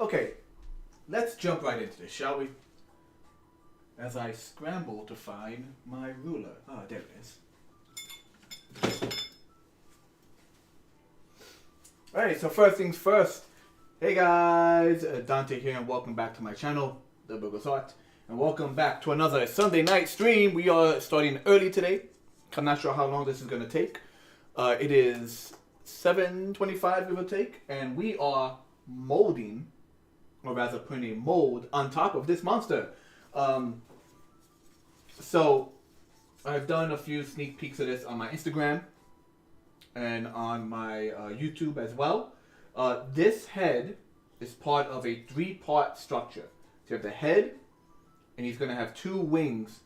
Okay, let's jump right into this, shall we? As I scramble to find my ruler. Ah, there it is. Alright, so first things first. Hey guys, Dante here and welcome back to my channel, The Burgos Art. And welcome back to another Sunday night stream. We are starting early today. I'm not sure how long this is going to take. It is 7:25 give or take. And we are molding, or rather putting a mold on top of this monster. So I've done a few sneak peeks of this on my Instagram and on my YouTube as well. This head is part of a 3-part structure. So you have the head, and he's going to have 2 wings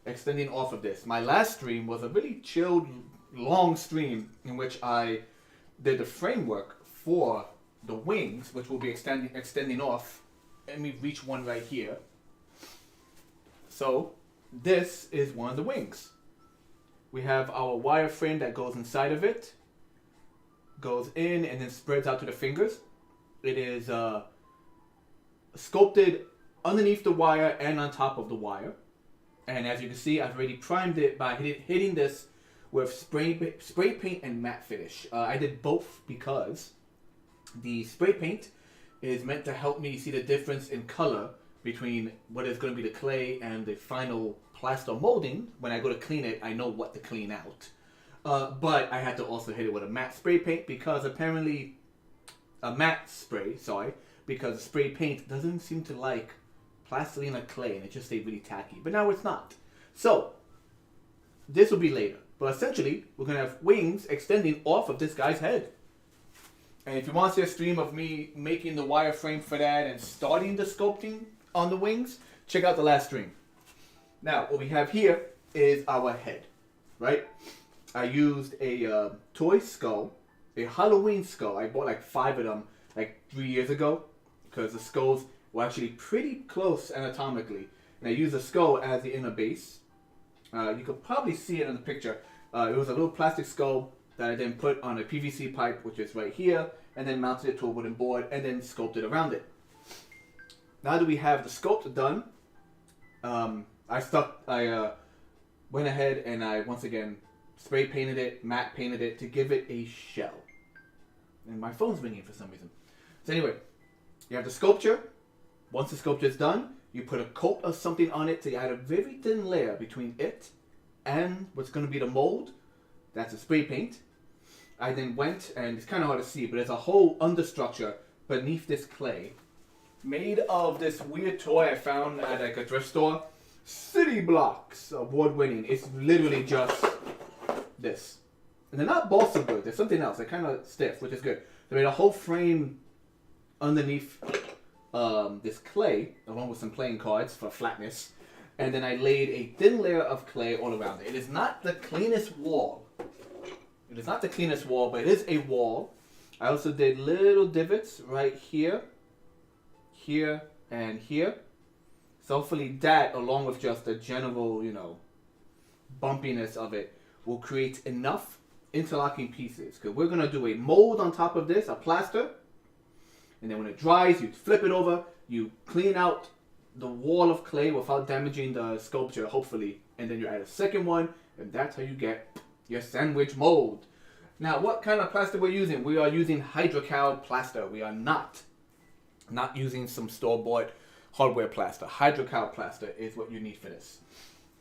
extending off of this. My last stream was a really chilled, long stream in which I did the framework for the wings, which will be extending off. Let me reach one right here. So this is one of the wings. We have our wireframe that goes inside of it, goes in and then spreads out to the fingers. It is sculpted underneath the wire and on top of the wire. And as you can see, I've already primed it by hitting this with spray paint and matte finish. I did both because the spray paint is meant to help me see the difference in color between what is going to be the clay and the final plaster molding. When I go to clean it, I know what to clean out. But I had to also hit it with a matte spray paint because apparently because spray paint doesn't seem to like plastilina clay and it just stays really tacky. But now it's not. So this will be later. But essentially, we're going to have wings extending off of this guy's head. And if you want to see a stream of me making the wireframe for that and starting the sculpting on the wings, check out the last stream. Now, what we have here is our head, right? I used a toy skull, a Halloween skull. I bought like 5 of them like 3 years ago because the skulls were actually pretty close anatomically. And I used the skull as the inner base. You could probably see it in the picture. It was a little plastic skull that I then put on a PVC pipe, which is right here, and then mounted it to a wooden board and then sculpted around it. Now that we have the sculpt done, I went ahead and I once again spray painted it, matte painted it to give it a shell. And my phone's ringing for some reason. So anyway, you have the sculpture. Once the sculpture is done, you put a coat of something on it to add a very thin layer between it and what's going to be the mold. That's a spray paint. I then went, and it's kind of hard to see, but there's a whole understructure beneath this clay made of this weird toy I found at like a thrift store. City Blocks, award-winning. It's literally just this. And they're not balsa wood. There's something else. They're kind of stiff, which is good. They made a whole frame underneath this clay, along with some playing cards for flatness. And then I laid a thin layer of clay all around it. It is not the cleanest wall. It is not the cleanest wall, but it is a wall. I also did little divots right here, here, and here. So hopefully that, along with just the general, bumpiness of it, will create enough interlocking pieces. Because we're going to do a mold on top of this, a plaster. And then when it dries, you flip it over, you clean out the wall of clay without damaging the sculpture, hopefully. And then you add a second one, and that's how you get your sandwich mold. Now, what kind of plaster we're using? We are using Hydrocal plaster. We are not using some store-bought hardware plaster. Hydrocal plaster is what you need for this.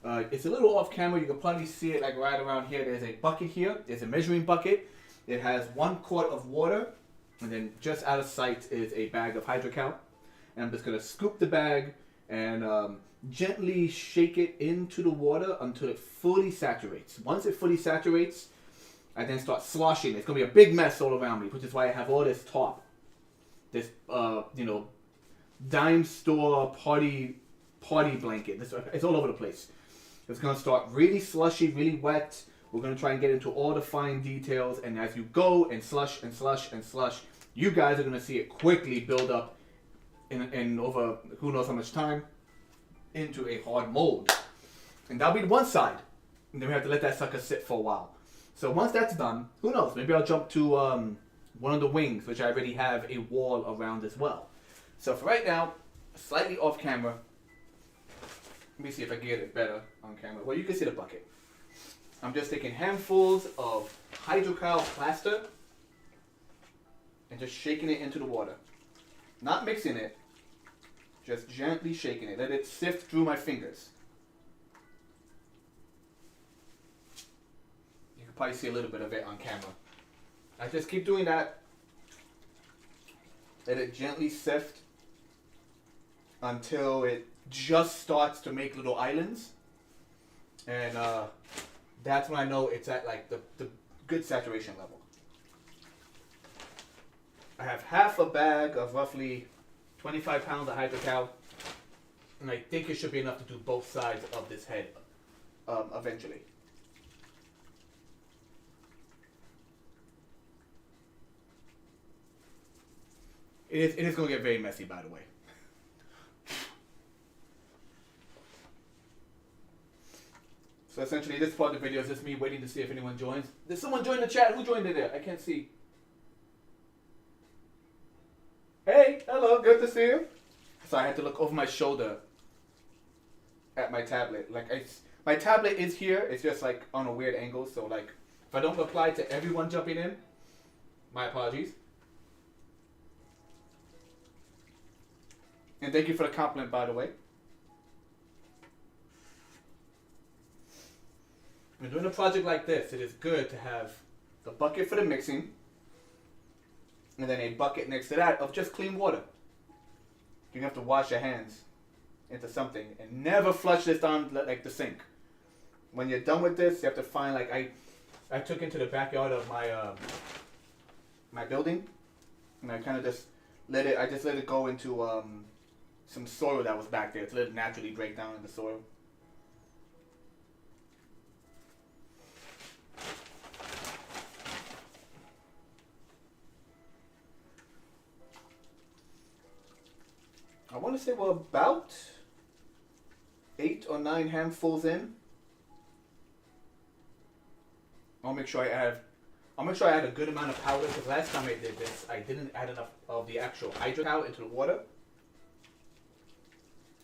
It's a little off camera. You can probably see it like right around here. There's a bucket here. There's a measuring bucket. It has 1 quart of water. And then just out of sight is a bag of Hydrocal. And I'm just going to scoop the bag and gently shake it into the water until it fully saturates. Once it fully saturates, I then start sloshing. It's going to be a big mess all around me, which is why I have all this top. This, dime store party blanket. It's all over the place. It's going to start really slushy, really wet. We're going to try and get into all the fine details. And as you go and slush and slush and slush, you guys are going to see it quickly build up in over who knows how much time into a hard mold. And that'll be one side. And then we have to let that sucker sit for a while. So once that's done, who knows? Maybe I'll jump to one of the wings, which I already have a wall around as well. So for right now, slightly off camera. Let me see if I can get it better on camera. Well, you can see the bucket. I'm just taking handfuls of hydrocal plaster and just shaking it into the water. Not mixing it, just gently shaking it. Let it sift through my fingers. You can probably see a little bit of it on camera. I just keep doing that. Let it gently sift until it just starts to make little islands. And that's when I know it's at like the good saturation level. I have half a bag of roughly 25 pounds of hydrocal, and I think it should be enough to do both sides of this head eventually. It is going to get very messy, by the way. So essentially, this part of the video is just me waiting to see if anyone joins. Did someone join the chat? Who joined it there? I can't see. Hey, hello, good to see you. So I had to look over my shoulder at my tablet. Like my tablet is here. It's just like on a weird angle. So like, if I don't reply to everyone jumping in, my apologies. And thank you for the compliment, by the way. When doing a project like this, it is good to have the bucket for the mixing, and then a bucket next to that of just clean water. You have to wash your hands into something, and never flush this down like the sink. When you're done with this, you have to find like I took into the backyard of my my building, and I kind of just let it go into some soil that was back there to let it naturally break down in the soil. I want to say we're about 8 or 9 handfuls in. I'll make sure I add a good amount of powder, because last time I did this, I didn't add enough of the actual hydrocal into the water.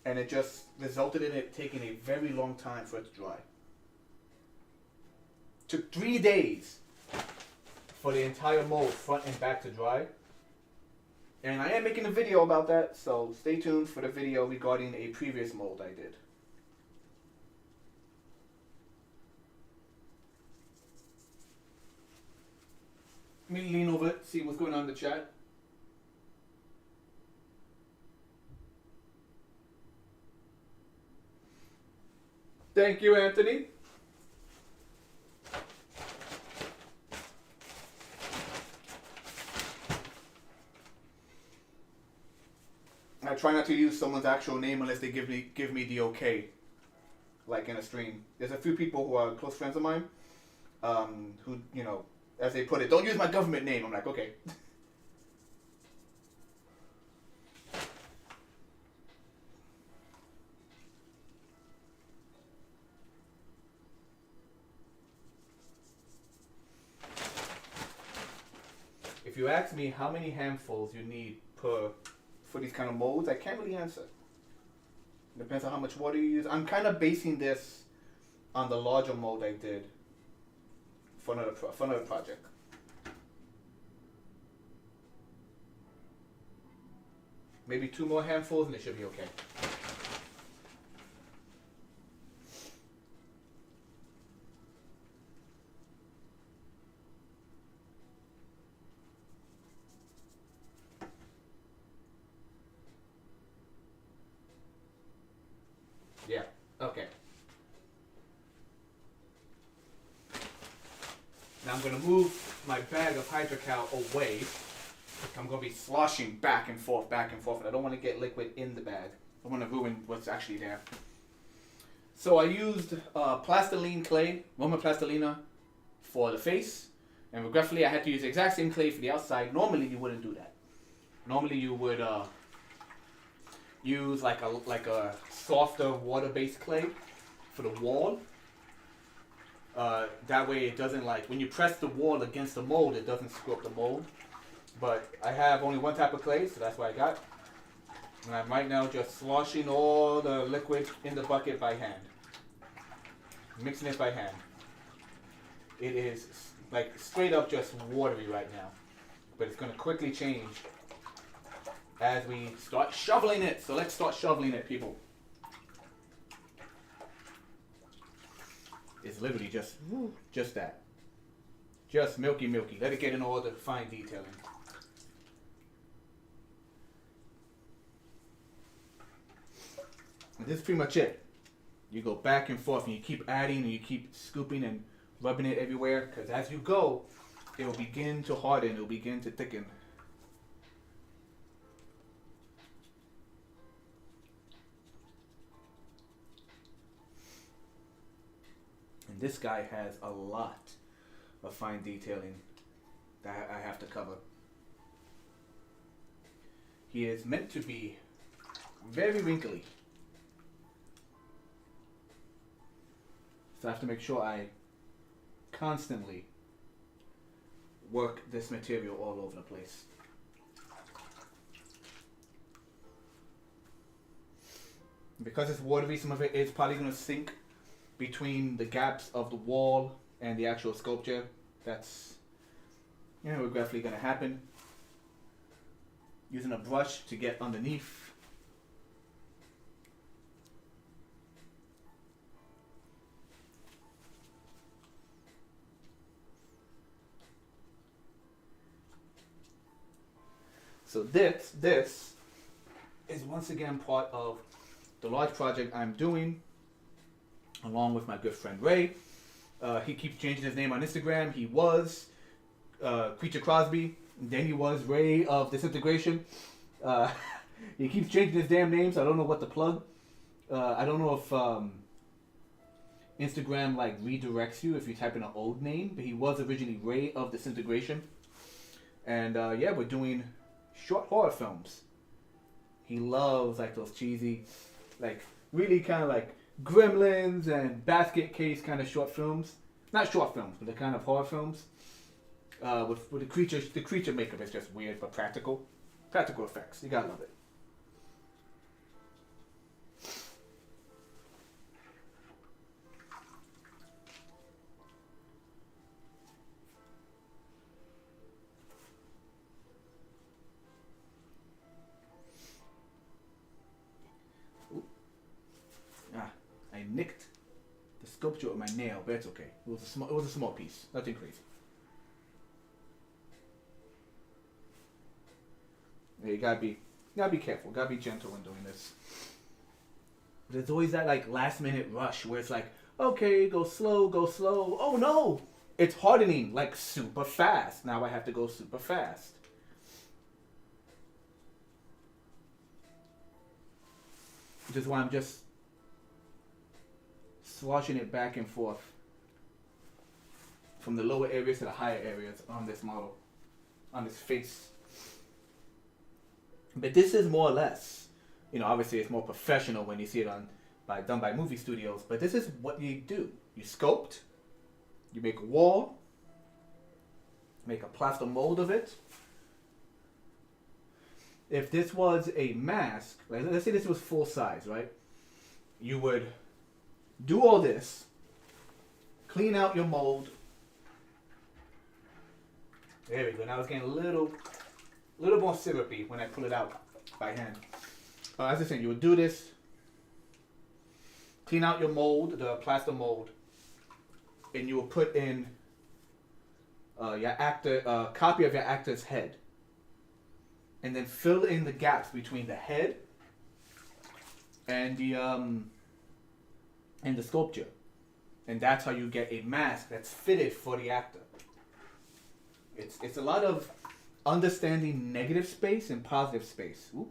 And it just resulted in it taking a very long time for it to dry. Took 3 days for the entire mold front and back to dry. And I am making a video about that, so stay tuned for the video regarding a previous mold I did. Let me lean over, see what's going on in the chat. Thank you, Anthony. I try not to use someone's actual name unless they give me the okay, like in a stream. There's a few people who are close friends of mine, who, you know, as they put it, don't use my government name. I'm like, okay. If you ask me how many handfuls you need for these kind of molds, I can't really answer. It depends on how much water you use. I'm kind of basing this on the larger mold I did for another project. Maybe 2 more handfuls and it should be okay. Yeah, okay. Now I'm going to move my bag of hydrocal away. I'm going to be sloshing back and forth, and I don't want to get liquid in the bag. I want to ruin what's actually there. So I used plastiline clay, Roma Plastilina, for the face, and regretfully I had to use the exact same clay for the outside. Normally you wouldn't do that. Normally you would use like a softer water-based clay for the wall. That way it doesn't, like, when you press the wall against the mold, it doesn't screw up the mold. But I have only one type of clay, so that's what I got. And I'm right now just sloshing all the liquid in the bucket by hand. Mixing it by hand. It is like straight up just watery right now. But it's going to quickly change as we start shoveling it. So let's start shoveling it, people. It's literally just that. Just milky. Let it get in all the fine detailing. And this is pretty much it. You go back and forth and you keep adding and you keep scooping and rubbing it everywhere. Because as you go, it will begin to harden. It will begin to thicken. And this guy has a lot of fine detailing that I have to cover. He is meant to be very wrinkly. So I have to make sure I constantly work this material all over the place. Because it's watery, some of it is probably going to sink between the gaps of the wall and the actual sculpture. That's, regretfully going to happen. Using a brush to get underneath. So this is once again part of the large project I'm doing along with my good friend Ray. He keeps changing his name on Instagram. He was Creature Crosby, and then he was Ray of Disintegration. He keeps changing his damn name, so I don't know what to plug. I don't know if Instagram like redirects you if you type in an old name, but he was originally Ray of Disintegration. And yeah, we're doing short horror films. He loves like those cheesy, like really kind of like Gremlins and Basket Case kind of short films. Not short films, but the kind of horror films. With the creature makeup is just weird but practical effects. You gotta love it. I nicked the sculpture with my nail, but it's okay. It was a small piece, nothing crazy. Yeah, you gotta be careful, gotta be gentle when doing this. There's always that like last minute rush where it's like, okay, go slow. Oh no, it's hardening like super fast. Now I have to go super fast. Which is why I'm just sloshing it back and forth from the lower areas to the higher areas on this model, on this face. But this is more or less, obviously it's more professional when you see it done by movie studios, but this is what you do. You sculpt, you make a wall, make a plaster mold of it. If this was a mask, like let's say this was full size, right? You would do all this, clean out your mold. There we go. Now it's getting a little more syrupy when I pull it out by hand. As I said, you would do this, clean out your mold, the plaster mold, and you will put in a copy of your actor's head, and then fill in the gaps between the head and the sculpture, and that's how you get a mask that's fitted for the actor. It's a lot of understanding negative space and positive space. Ooh.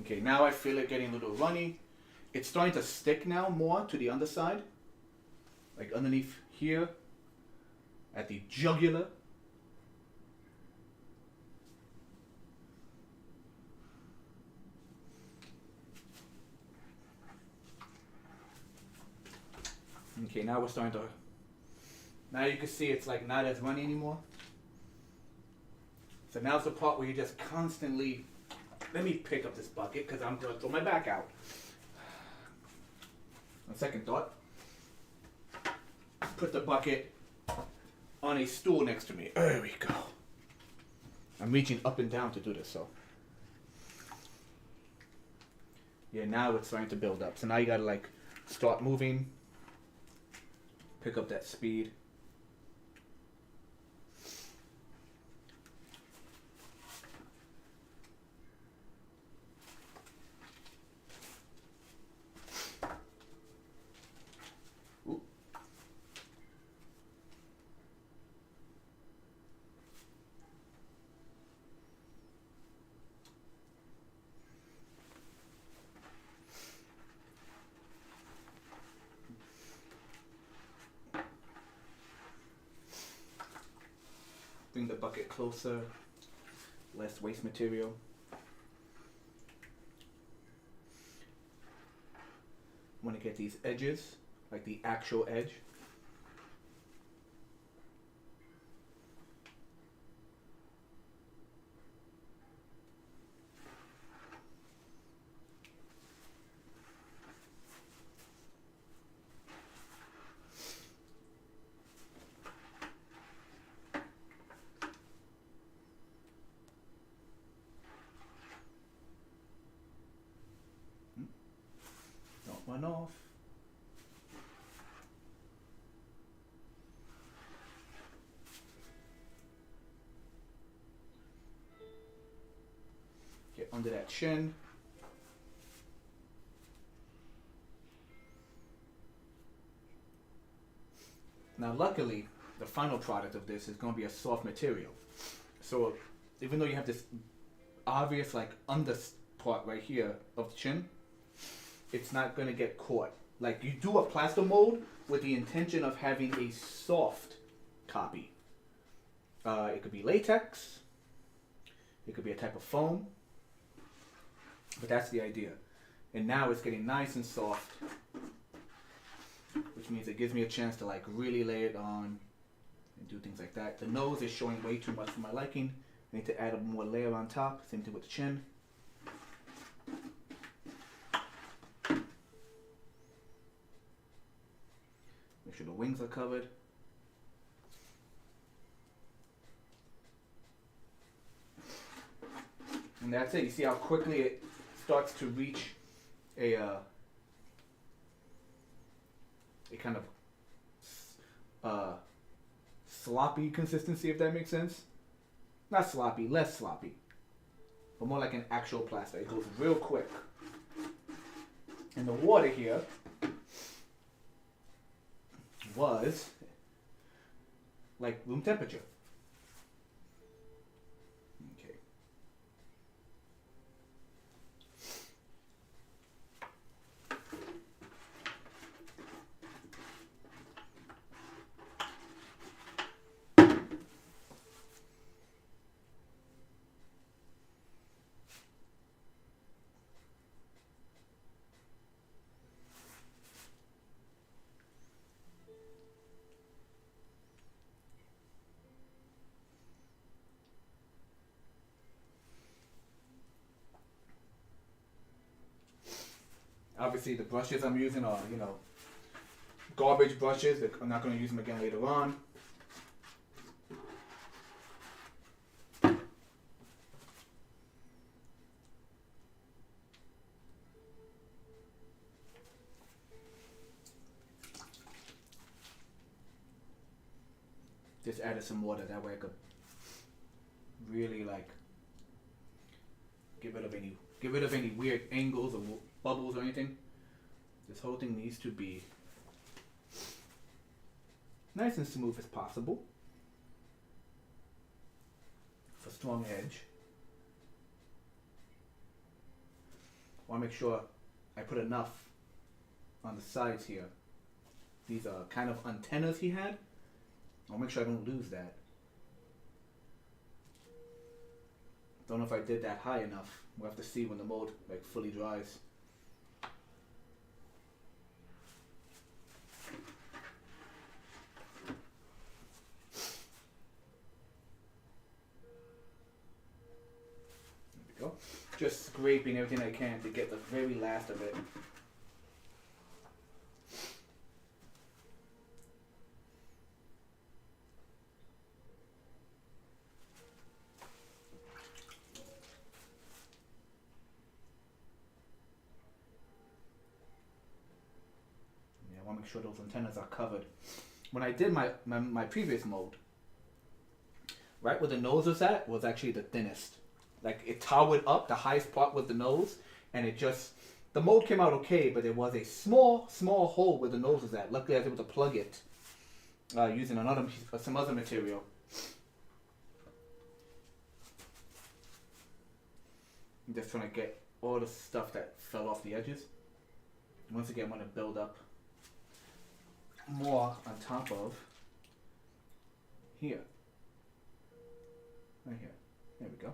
Okay, now I feel it getting a little runny. It's starting to stick now more to the underside, like underneath here at the jugular. Okay, now we're starting to. Now you can see it's like not as runny anymore. So now's the part where you just constantly. Let me pick up this bucket because I'm going to throw my back out. On second thought, put the bucket on a stool next to me. There we go. I'm reaching up and down to do this, so. Yeah, now it's starting to build up. So now you gotta like start moving. Pick up that speed. Ooh. Bring the bucket closer, less waste material. Want to get these edges, like the actual edge. Don't run off. Get under that chin. Now luckily, the final product of this is going to be a soft material. So even though you have this obvious like under part right here of the chin, it's not going to get caught. Like you do a plaster mold with the intention of having a soft copy. It could be latex. It could be a type of foam. But that's the idea. And now it's getting nice and soft, which means it gives me a chance to like really lay it on and do things like that. The nose is showing way too much for my liking. I need to add a more layer on top. Same thing with the chin. Make sure the wings are covered. And that's it. You see how quickly it starts to reach a kind of sloppy consistency, if that makes sense. Not sloppy, less sloppy, but more like an actual plaster. It goes real quick. And the water here was like room temperature. Okay. Obviously, the brushes I'm using are, garbage brushes. I'm not going to use them again later on. Just added some water. That way I could really get rid of any weird angles or bubbles or anything. This whole thing needs to be nice and smooth as possible for strong edge. I want to make sure I put enough on the sides here. These are kind of antennas he had. I'll make sure I don't lose that. Don't know if I did that high enough. We'll have to see when the mold fully dries. just scraping everything I can to get the very last of it. Yeah, I want to make sure those antennas are covered. When I did my previous mold, right where the nose was at was actually the thinnest. Like it towered up, the highest part was the nose, and it just, the mold came out okay, but there was a small hole where the nose was at. Luckily I was able to plug it using some other material. I'm just trying to get all the stuff that fell off the edges. Once again, I'm going to build up more on top of here. Right here. There we go.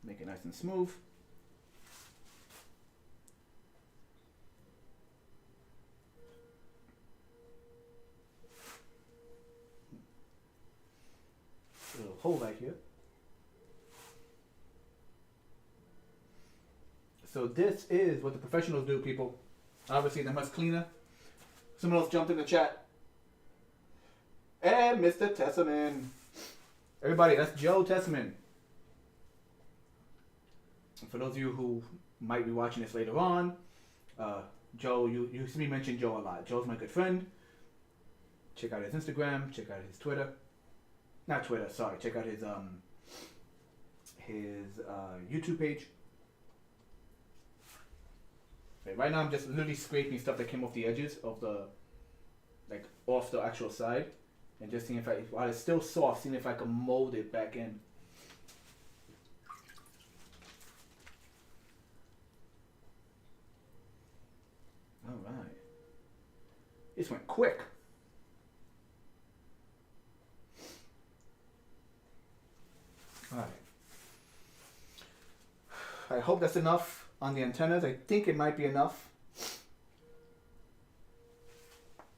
Make it nice and smooth. A little hole right here. So this is what the professionals do, people. Obviously, they're much cleaner. Someone else jumped in the chat. And Mr. Tesserman. Everybody, that's Joe Tesserman. And for those of you who might be watching this later on, Joe, you see me mention Joe a lot. Joe's my good friend. Check out his Instagram. Check out his Twitter. Not Twitter, sorry. Check out his YouTube page. Okay, right now I'm just literally scraping stuff that came off the edges of the, like off the actual side, and just seeing if while it's still soft, seeing if I can mold it back in. All right. This went quick. All right. I hope that's enough on the antennas. I think it might be enough.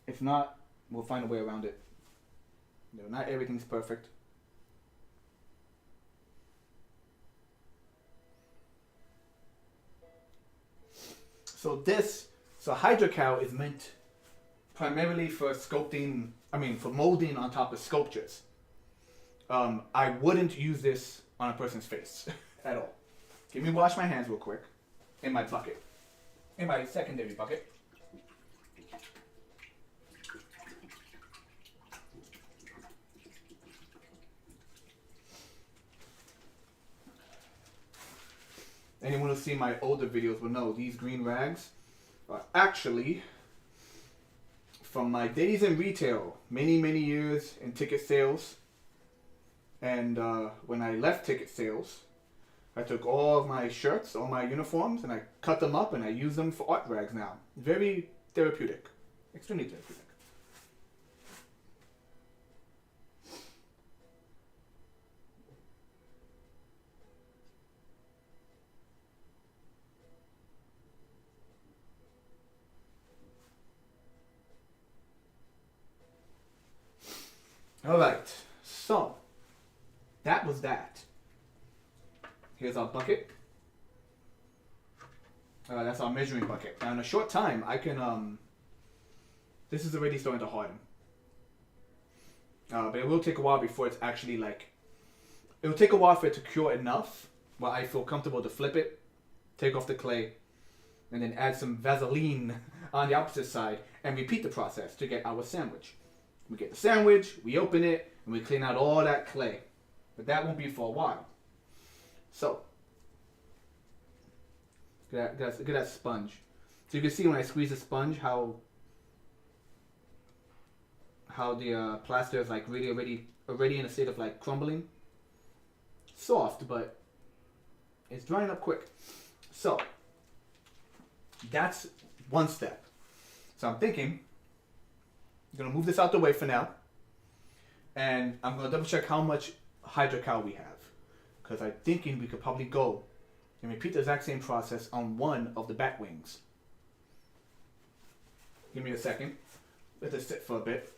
If not, we'll find a way around it. You know, not everything's perfect. So HydroCal is meant primarily for sculpting, for molding on top of sculptures. I wouldn't use this on a person's face at all. Let me wash my hands real quick in my bucket, in my secondary bucket. Anyone who's seen my older videos will know these green rags are actually from my days in retail, many years in ticket sales. And when I left ticket sales, I took all of my shirts, all my uniforms, and I cut them up and I use them for art rags now. Very therapeutic. Extremely therapeutic. All right, so that was that. Here's our bucket. That's our measuring bucket. Now in a short time, I can, this is already starting to harden. But it will take a while before it's actually it will take a while for it to cure enough where I feel comfortable to flip it, take off the clay, and then add some Vaseline on the opposite side and repeat the process to get our sandwich. We get the sandwich, we open it, and we clean out all that clay. But that won't be for a while. So, look at that sponge. So you can see when I squeeze the sponge how the plaster is really already in a state of crumbling. Soft, but it's drying up quick. So, that's one step. So I'm thinking, I'm going to move this out the way for now. And I'm going to double check how much HydroCal we have. Because I'm thinking we could probably go and repeat the exact same process on one of the bat wings. Give me a second. Let this sit for a bit.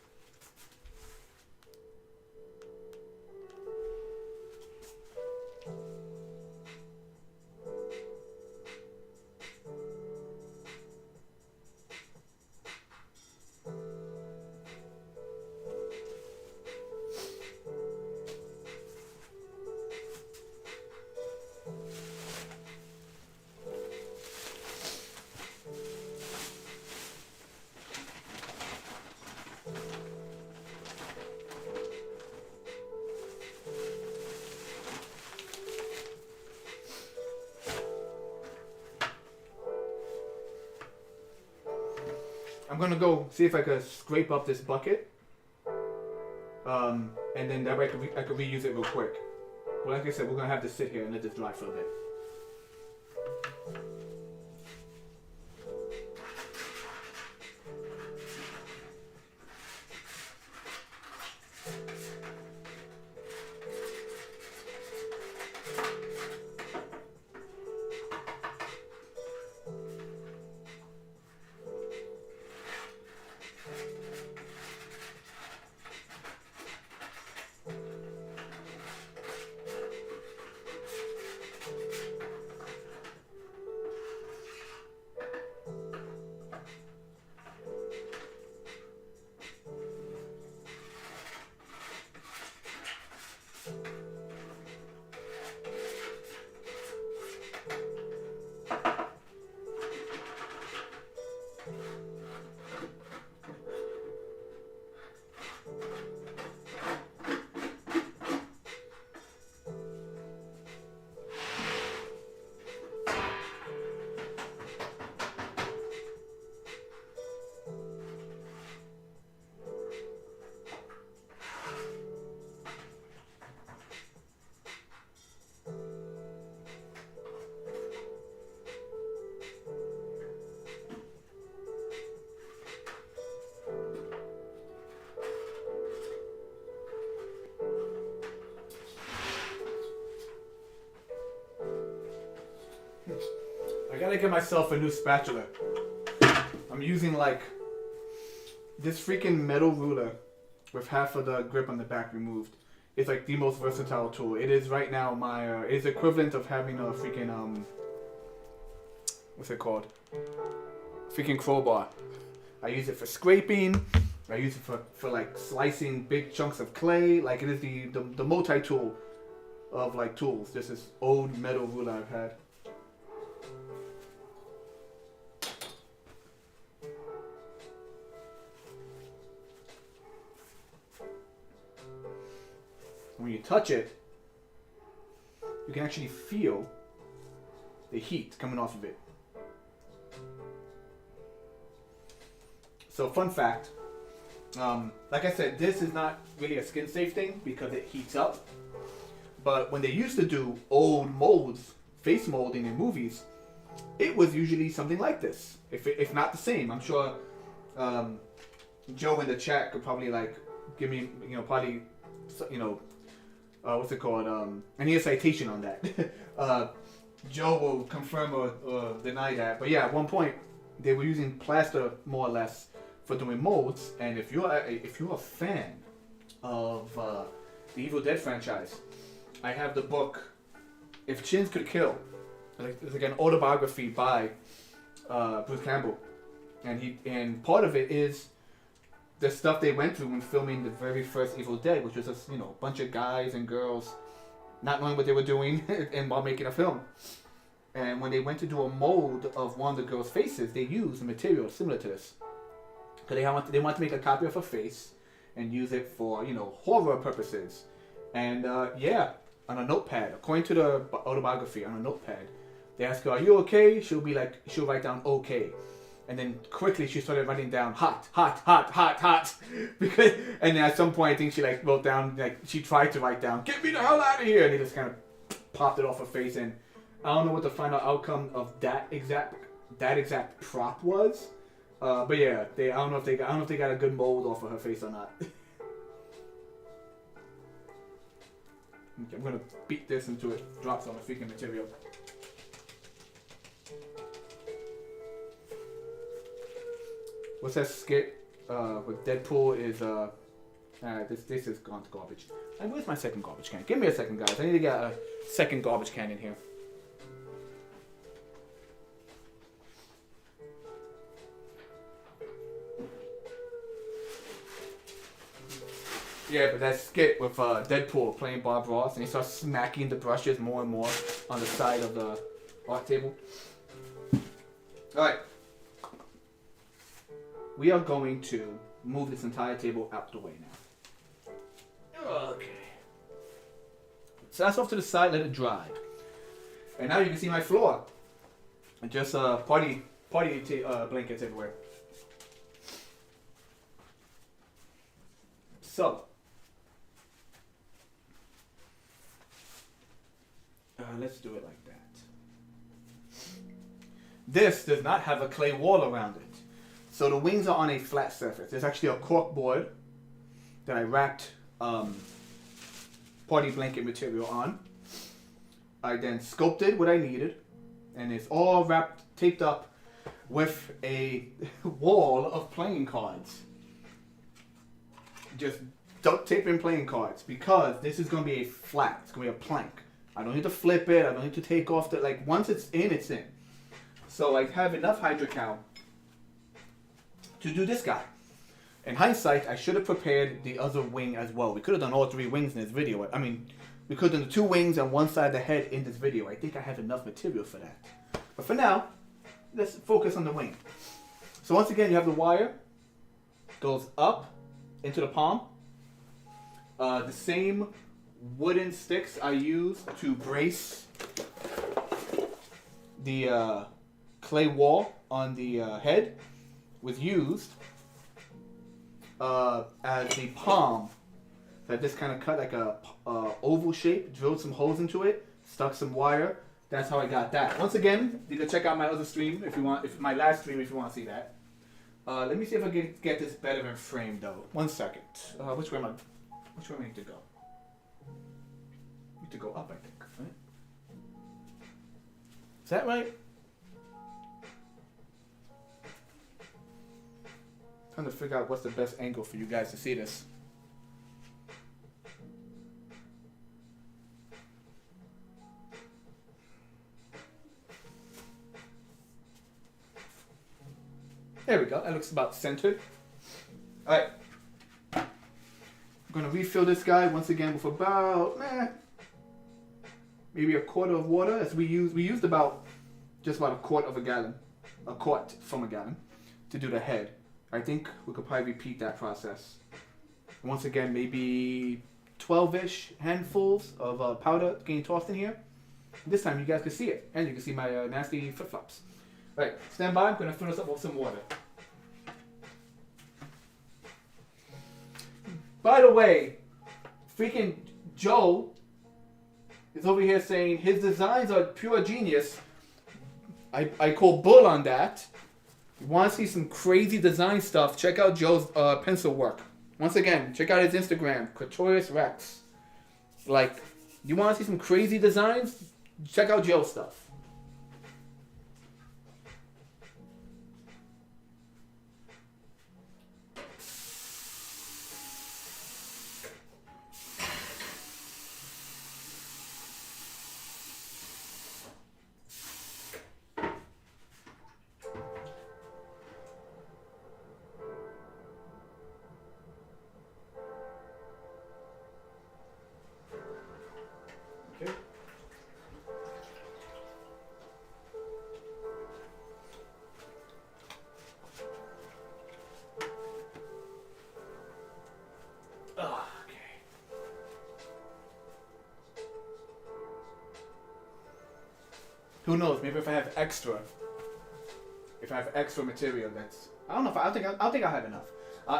I'm gonna go see if I could scrape up this bucket. And then that way I could reuse it real quick. But like I said, we're gonna have to sit here and let this dry for a bit. I gotta get myself a new spatula. I'm using like this freaking metal ruler with half of the grip on the back removed. It's like the most versatile tool. It is right now my it's equivalent of having a freaking what's it called? Freaking crowbar. I use it for scraping. I use it for like slicing big chunks of clay. Like it is the multi-tool of like tools. This is old metal ruler I've had. When you touch it, you can actually feel the heat coming off of it. So fun fact, like I said, this is not really a skin safe thing because it heats up. But when they used to do old molds, face molding in movies, it was usually something like this. If not the same, I'm sure Joe in the chat could probably like give me, probably, what's it called? I need a citation on that. Joe will confirm or deny that. But yeah, at one point they were using plaster more or less for doing molds. And if you're a fan of the Evil Dead franchise, I have the book If Chins Could Kill. It's like an autobiography by Bruce Campbell, and part of it is the stuff they went through when filming the very first Evil Dead, which was a bunch of guys and girls not knowing what they were doing and while making a film. And when they went to do a mold of one of the girls' faces, they used a material similar to this. Because they wanted to make a copy of her face and use it for, horror purposes. And on a notepad, according to the autobiography, on a notepad, they ask her, "Are you okay?" She'll write down "okay." And then quickly she started writing down hot, hot, hot, hot, hot. And then at some point I think she wrote down, she tried to write down, "Get me the hell out of here!" And they just kind of popped it off her face. And I don't know what the final outcome of that exact prop was. But yeah, I don't know if they got a good mold off of her face or not. Okay, I'm gonna beat this until it drops on the freaking material. What's that skit with Deadpool is this is gone to garbage. And where's my second garbage can? Give me a second, guys. I need to get a second garbage can in here. Yeah, but that skit with Deadpool playing Bob Ross, and he starts smacking the brushes more and more on the side of the art table. Alright. We are going to move this entire table out the way now. Okay. So that's off to the side, let it dry. And now you can see my floor. And just party blankets everywhere. So, let's do it like that. This does not have a clay wall around it. So the wings are on a flat surface. There's actually a cork board that I wrapped party blanket material on. I then sculpted what I needed, and it's all wrapped, taped up with a wall of playing cards. Just duct taping playing cards, because this is going to be a flat. It's going to be a plank. I don't need to flip it. I don't need to take off the, like, once it's in, it's in. So I have enough Hydrocal to do this guy. In hindsight, I should have prepared the other wing as well. We could have done all 3 wings in this video. I mean, we could have done the 2 wings and one side of the head in this video. I think I have enough material for that. But for now, let's focus on the wing. So once again, you have the wire. Goes up into the palm. The same wooden sticks I used to brace the clay wall on the head was used as the palm. So I just kind of cut like a oval shape, drilled some holes into it, stuck some wire. That's how I got that. Once again, you can check out my other stream if you want, if my last stream if you want to see that. Let me see if I can get this better in frame though. 1 second. Which way am I? Which way do I need to go? I need to go up, I think. Right? Is that right? Trying to figure out what's the best angle for you guys to see this. There we go. That looks about centered. All right. I'm gonna refill this guy once again with about maybe a quart of water. As we used about just about a quart of a gallon, a quart from a gallon, to do the head. I think we could probably repeat that process. Once again, maybe 12-ish handfuls of powder getting tossed in here. This time you guys can see it, and you can see my nasty flip-flops. All right, stand by. I'm gonna fill this up with some water. By the way, freaking Joe is over here saying his designs are pure genius. I call bull on that. You want to see some crazy design stuff, check out Joe's pencil work. Once again, check out his Instagram, Cartorius Rex. Like, you want to see some crazy designs? Check out Joe's stuff. Okay. Who knows? Maybe if I have extra material, that's I don't know. I think I'll have enough.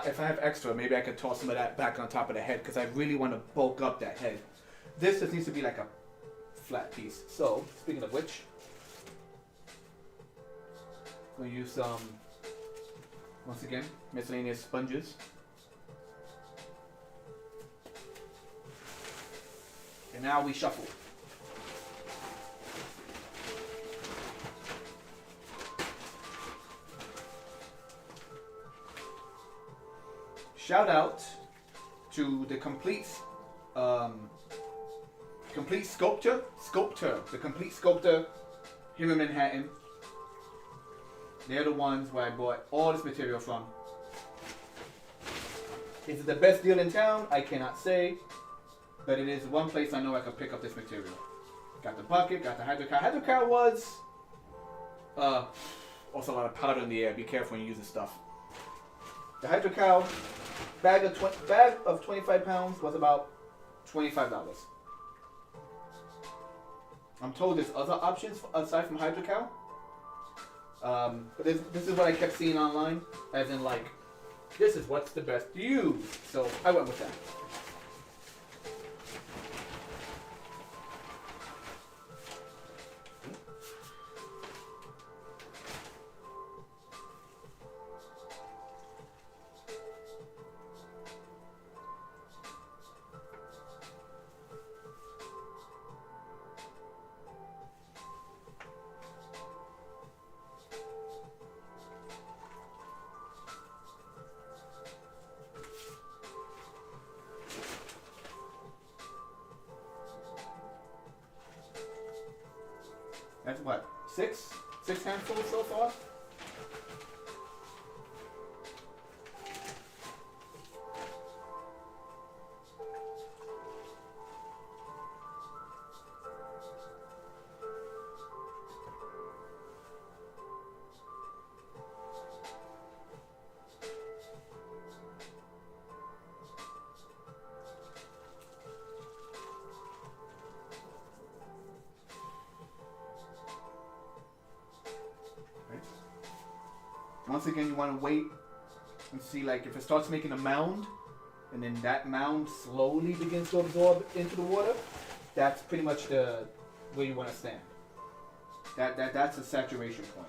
If I have extra, maybe I could toss some of that back on top of the head because I really want to bulk up that head. This just needs to be like a flat piece. So, speaking of which, I'm gonna use some once again miscellaneous sponges. And now we shuffle. Shout out to the complete sculptor, the complete sculptor here in Manhattan. They're the ones where I bought all this material from. Is it the best deal in town? I cannot say, but it is one place I know I could pick up this material. Got the bucket, got the Hydrocal. Hydrocal was also a lot of powder in the air. Be careful when you use this stuff. The Hydrocal bag of 25 pounds was about $25. I'm told there's other options aside from Hydrocal. But this is what I kept seeing online, as in like this is what's the best to use. So I went with that. That's what, six handfuls so far? Once again, you want to wait and see, like, if it starts making a mound, and then that mound slowly begins to absorb into the water, that's pretty much the where you want to stand. That's a saturation point.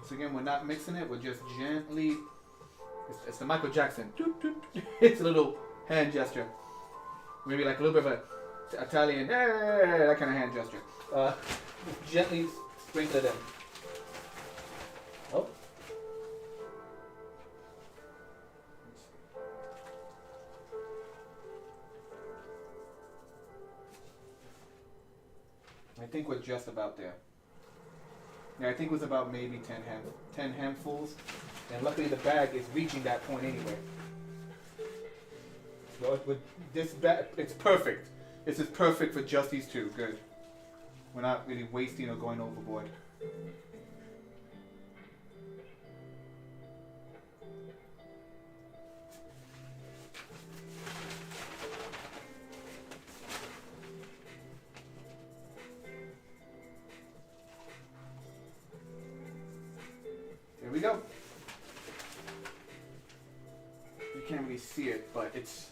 So again, we're not mixing it. We're just gently. It's the Michael Jackson. It's a little hand gesture. Maybe like a little bit of a Italian, that kind of hand gesture. Gently sprinkle it in. Oh. I think we're just about there. Yeah, I think it was about maybe 10 handfuls. And luckily the bag is reaching that point anyway. So with this bag, it's perfect. This is perfect for just these two. Good. We're not really wasting or going overboard. Here we go. You can't really see it, but it's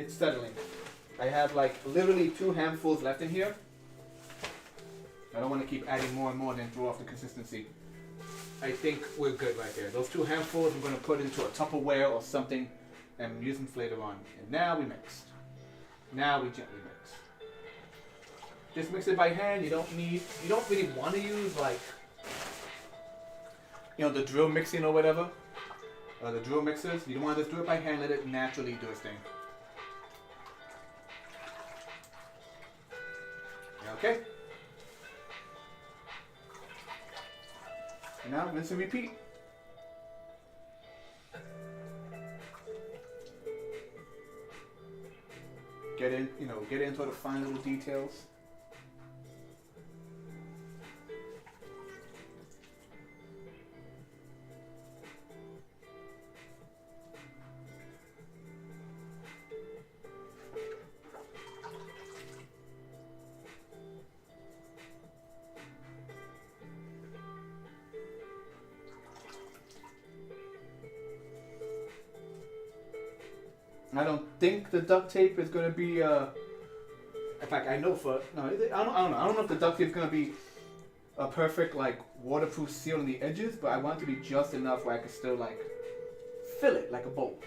settling. I have like literally 2 handfuls left in here. I don't want to keep adding more and more, then throw off the consistency. I think we're good right there. Those 2 handfuls I'm going to put into a Tupperware or something and use them later on. And now we mix. Now we gently mix. Just mix it by hand. You don't really want to use like, the drill mixing or whatever. The drill mixers. You don't want to just do it by hand. Let it naturally do its thing. Okay. And now rinse and repeat. Get into the fine little details. I don't think the duct tape is going to be, in fact, I know for, no, I don't know if the duct tape is going to be a perfect, like, waterproof seal on the edges, but I want it to be just enough where I can still, like, fill it like a bowl.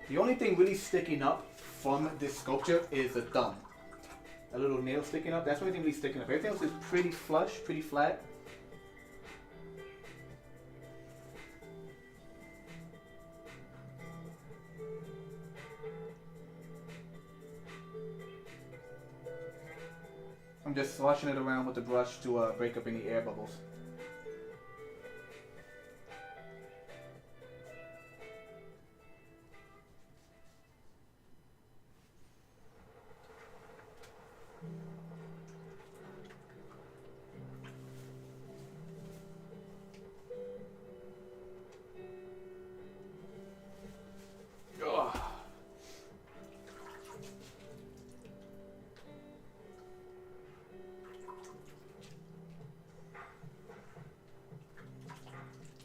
The only thing really sticking up from this sculpture is the thumb. A little nail sticking up. That's the only thing really sticking up. Everything else is pretty flush, pretty flat. I'm just sloshing it around with the brush to break up any air bubbles.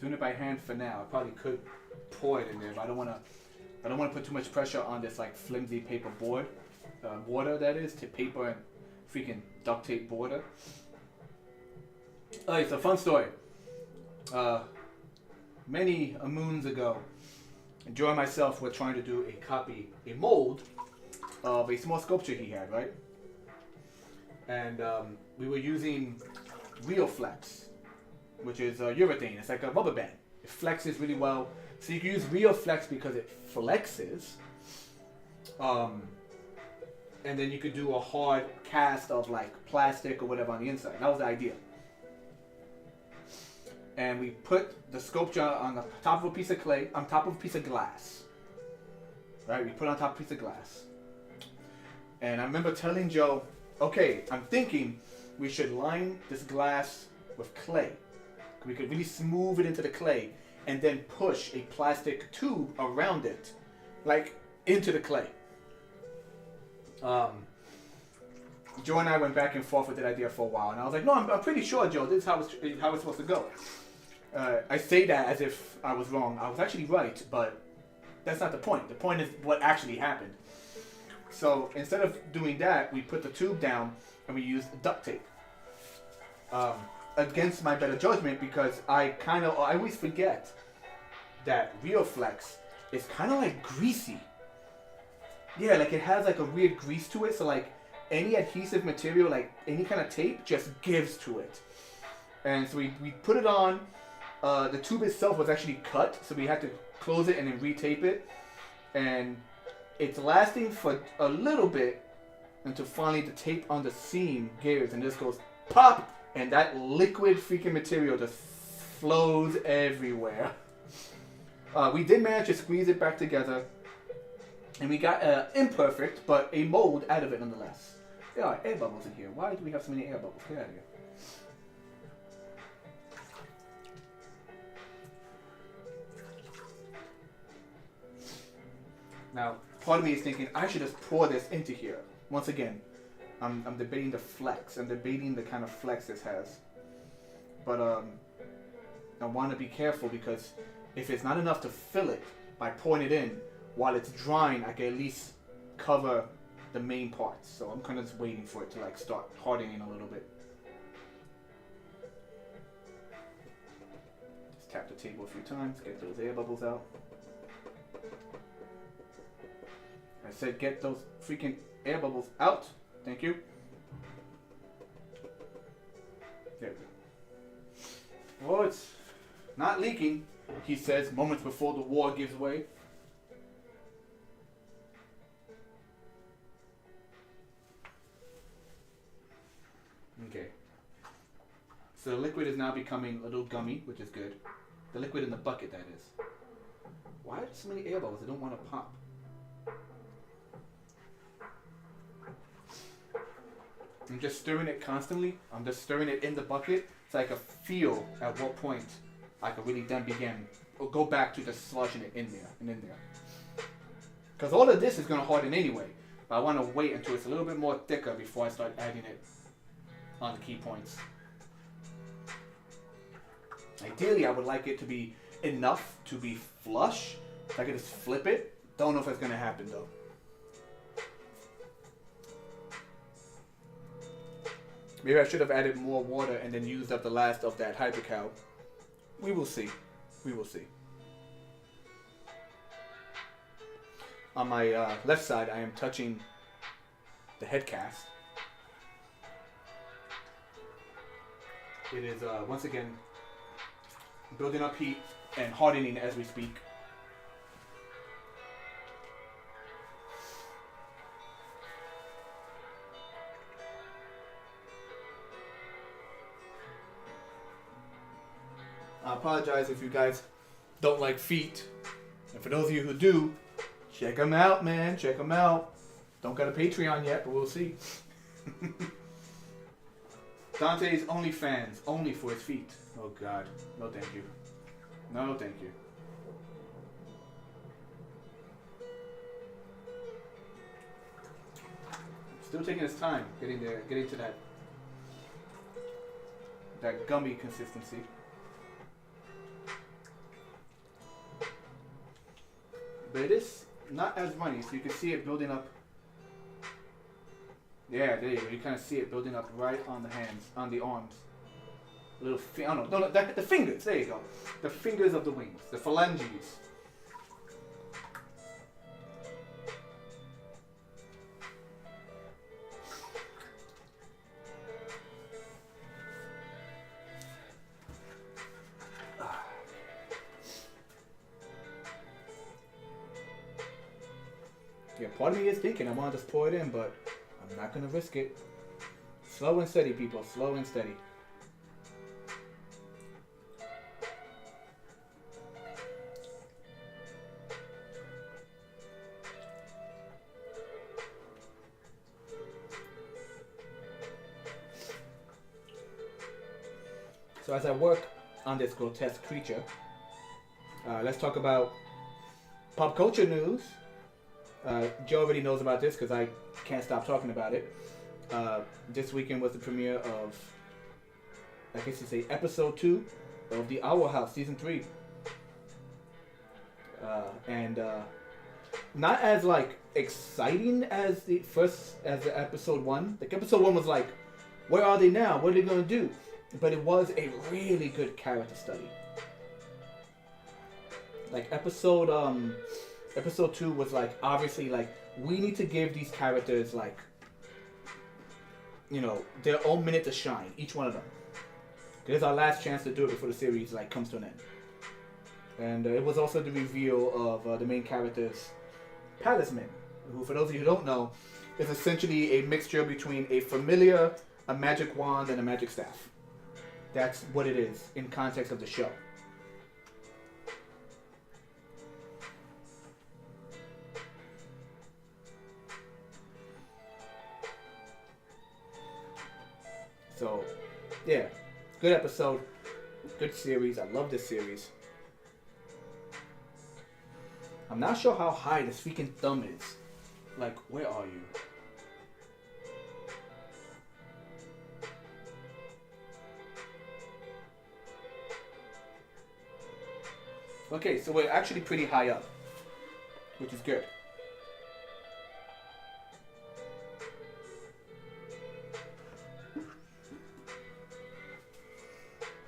Doing it by hand for now. I probably could pour it in there, but I don't want to put too much pressure on this like flimsy paper board, border that is, to paper and freaking duct tape border. Oh, it's a fun story. Many moons ago, Joe and myself were trying to do a mold of a small sculpture he had, right? And we were using Rioflex, which is urethane. It's like a rubber band. It flexes really well. So you can use Rioflex because it flexes. And then you could do a hard cast of like plastic or whatever on the inside. That was the idea. And we put the sculpture on the top of a piece of clay, on top of a piece of glass. Right? We put it on top of a piece of glass. And I remember telling Joe, okay, I'm thinking we should line this glass with clay. We could really smooth it into the clay and then push a plastic tube around it, like into the clay. Joe and I went back and forth with that idea for a while, and I was like, no, I'm pretty sure, Joe, this is how it's supposed to go. I say that as if I was wrong. I was actually right, but that's not the point. The point is what actually happened. So instead of doing that, we put the tube down and we used duct tape. Against my better judgment, because I always forget that Rioflex is kind of like greasy. Yeah, like it has like a weird grease to it, so like any adhesive material, like any kind of tape, just gives to it. And so we put it on. The tube itself was actually cut, so we had to close it and then retape it. And it's lasting for a little bit until finally the tape on the seam gives and just goes pop, and that liquid freaking material just flows everywhere. We did manage to squeeze it back together, and we got imperfect, but a mold out of it nonetheless. There are air bubbles in here. Why do we have so many air bubbles? Get out of here. Now, part of me is thinking I should just pour this into here. Once again, I'm debating the flex. I'm debating the kind of flex this has. But I want to be careful, because if it's not enough to fill it by pouring it in, while it's drying, I can at least cover the main parts. So I'm kind of just waiting for it to like start hardening a little bit. Just tap the table a few times, get those air bubbles out. I said get those freaking air bubbles out. Thank you. There we go. Oh, it's not leaking, he says moments before the war gives way. Okay. So the liquid is now becoming a little gummy, which is good. The liquid in the bucket, that is. Why are there so many air bubbles? I don't want to pop. I'm just stirring it constantly. I'm just stirring it in the bucket so I can feel at what point I can really then begin or go back to just sloshing it in there and in there. Because all of this is going to harden anyway. But I want to wait until it's a little bit more thicker before I start adding it on the key points. Ideally, I would like it to be enough to be flush. So I can just flip it. Don't know if that's going to happen though. Maybe I should have added more water and then used up the last of that Hydrocal. We will see. We will see. On my left side, I am touching the head cast. It is, once again, building up heat and hardening as we speak. I apologize if you guys don't like feet. And for those of you who do, check them out, man. Check them out. Don't got a Patreon yet, but we'll see. Dante's OnlyFans, only for his feet. Oh God, no thank you. No thank you. Still taking his time getting there, getting to that gummy consistency. But it is not as runny, so you can see it building up. Yeah, there you go. You kind of see it building up right on the hands, on the arms. Little, I don't know, no, the fingers. There you go. The fingers of the wings, the phalanges. Yeah, part of me is thinking I want to just pour it in, but I'm not going to risk it. Slow and steady, people. Slow and steady. So as I work on this grotesque creature, let's talk about pop culture news. Joe already knows about this because I can't stop talking about it. This weekend was the premiere of, I guess you say, episode 2 of The Owl House, season 3. And not as like exciting as the episode 1. Like episode 1 was like, where are they now? What are they gonna do? But it was a really good character study. Like episode 2 was like, obviously, like, we need to give these characters, like, you know, their own minute to shine, each one of them. It's our last chance to do it before the series like comes to an end. And it was also the reveal of the main character's talisman, who, for those of you who don't know, is essentially a mixture between a familiar, a magic wand, and a magic staff. That's what it is in context of the show. So, yeah, good episode, good series. I love this series. I'm not sure how high this freaking thumb is. Like, where are you? Okay, so we're actually pretty high up, which is good.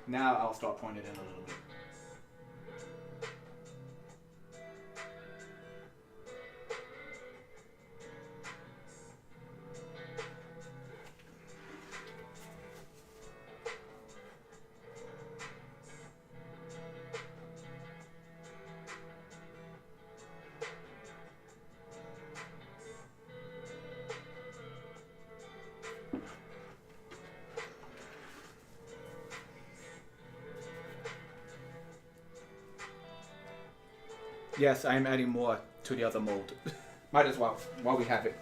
Now I'll start pointing in a little bit. Yes, I am adding more to the other mold. Might as well, while we have it.